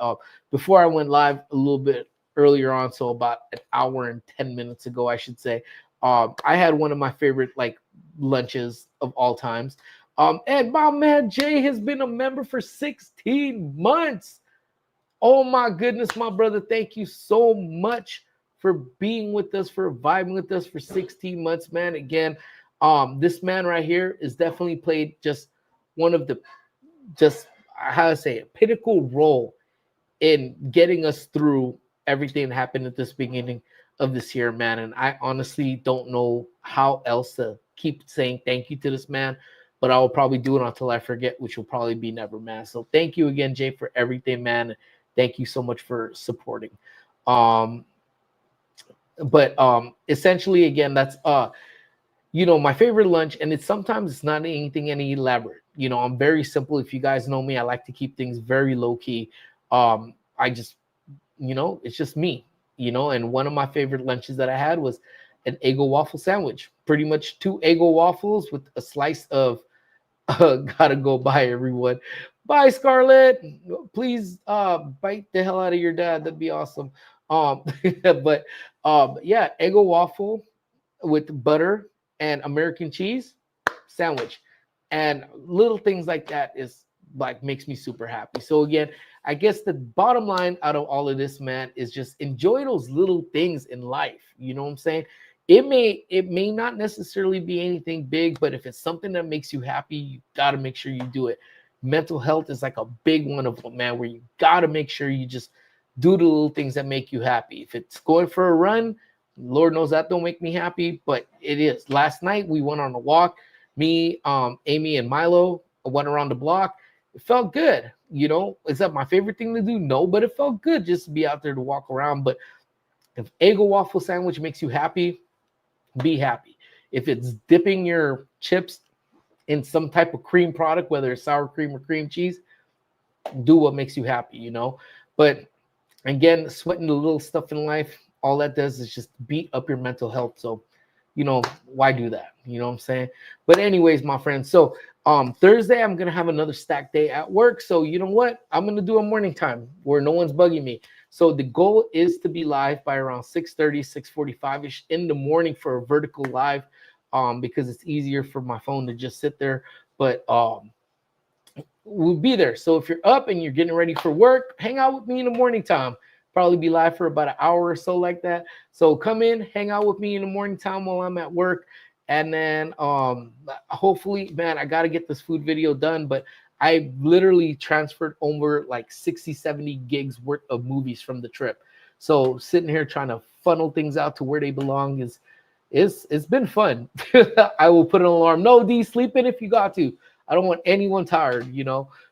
before I went live a little bit earlier on, so about an hour and 10 minutes ago, I should say, I had one of my favorite lunches of all times. And my man Jay has been a member for 16 months. Oh my goodness, my brother. Thank you so much for being with us, for vibing with us for 16 months, man. Again, this man right here is definitely played just one of the, a pinnacle role in getting us through everything that happened at this beginning of this year, man. And I honestly don't know how else to keep saying thank you to this man, but I will probably do it until I forget, which will probably be never, man. So thank you again, Jay, for everything, man. Thank you so much for supporting. Essentially, again, that's my favorite lunch, and it's not anything any elaborate. I'm very simple. If you guys know me, I like to keep things very low key. I just, it's just me, and one of my favorite lunches that I had was an Eggo waffle sandwich. Pretty much 2 Eggo waffles with a slice of gotta go by, everyone. Bye, Scarlett. Please bite the hell out of your dad. That'd be awesome. Yeah, Eggo waffle with butter and American cheese sandwich, and little things like that is makes me super happy. So again, I guess the bottom line out of all of this, man, is just enjoy those little things in life. You know what I'm saying? It may not necessarily be anything big, but if it's something that makes you happy, you got to make sure you do it. Mental health is like a big one of them, man, where you got to make sure you just do the little things that make you happy. If it's going for a run, Lord knows that don't make me happy, but it is. Last night we went on a walk. Me, Amy, and Milo went around the block. It felt good. Is that my favorite thing to do? No, but it felt good just to be out there to walk around. But if Eggo waffle sandwich makes you happy, be happy. If it's dipping your chips in some type of cream product, whether it's sour cream or cream cheese, do what makes you happy, But again, sweating the little stuff in life, all that does is just beat up your mental health. So, why do that? You know what I'm saying? But anyways, my friends, so Thursday, I'm going to have another stack day at work. So you know what? I'm going to do a morning time where no one's bugging me. So the goal is to be live by around 6:30, 6:45-ish in the morning for a vertical live because it's easier for my phone to just sit there. But we'll be there. So if you're up and you're getting ready for work, hang out with me in the morning time. Probably be live for about an hour or so like that. So come in, hang out with me in the morning time while I'm at work. And then hopefully, man, I got to get this food video done. But I literally transferred over like 60, 70 gigs worth of movies from the trip. So sitting here trying to funnel things out to where they belong it's been fun. I will put an alarm. No, D, sleep in if you got to. I don't want anyone tired,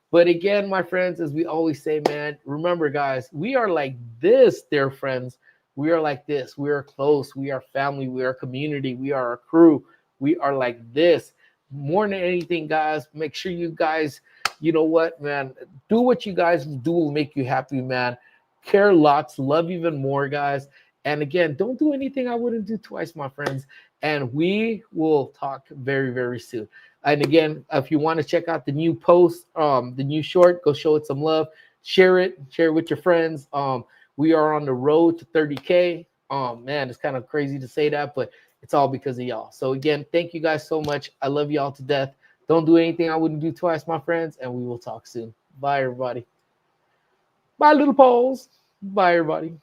But again, my friends, as we always say, man, remember, guys, we are like this, dear friends. We are like this. We are close. We are family. We are community. We are a crew. We are like this. More than anything, guys, make sure you guys, you know what, man, do what you guys do will make you happy, man. Care lots. Love even more, guys. And again, don't do anything I wouldn't do twice, my friends. And we will talk very, very soon. And again, if you want to check out the new post, the new short, go show it some love. Share it with your friends. We are on the road to 30K. Man, it's kind of crazy to say that, but it's all because of y'all. So again, thank you guys so much. I love y'all to death. Don't do anything I wouldn't do twice, my friends, and we will talk soon. Bye, everybody. Bye, little Pauls. Bye, everybody.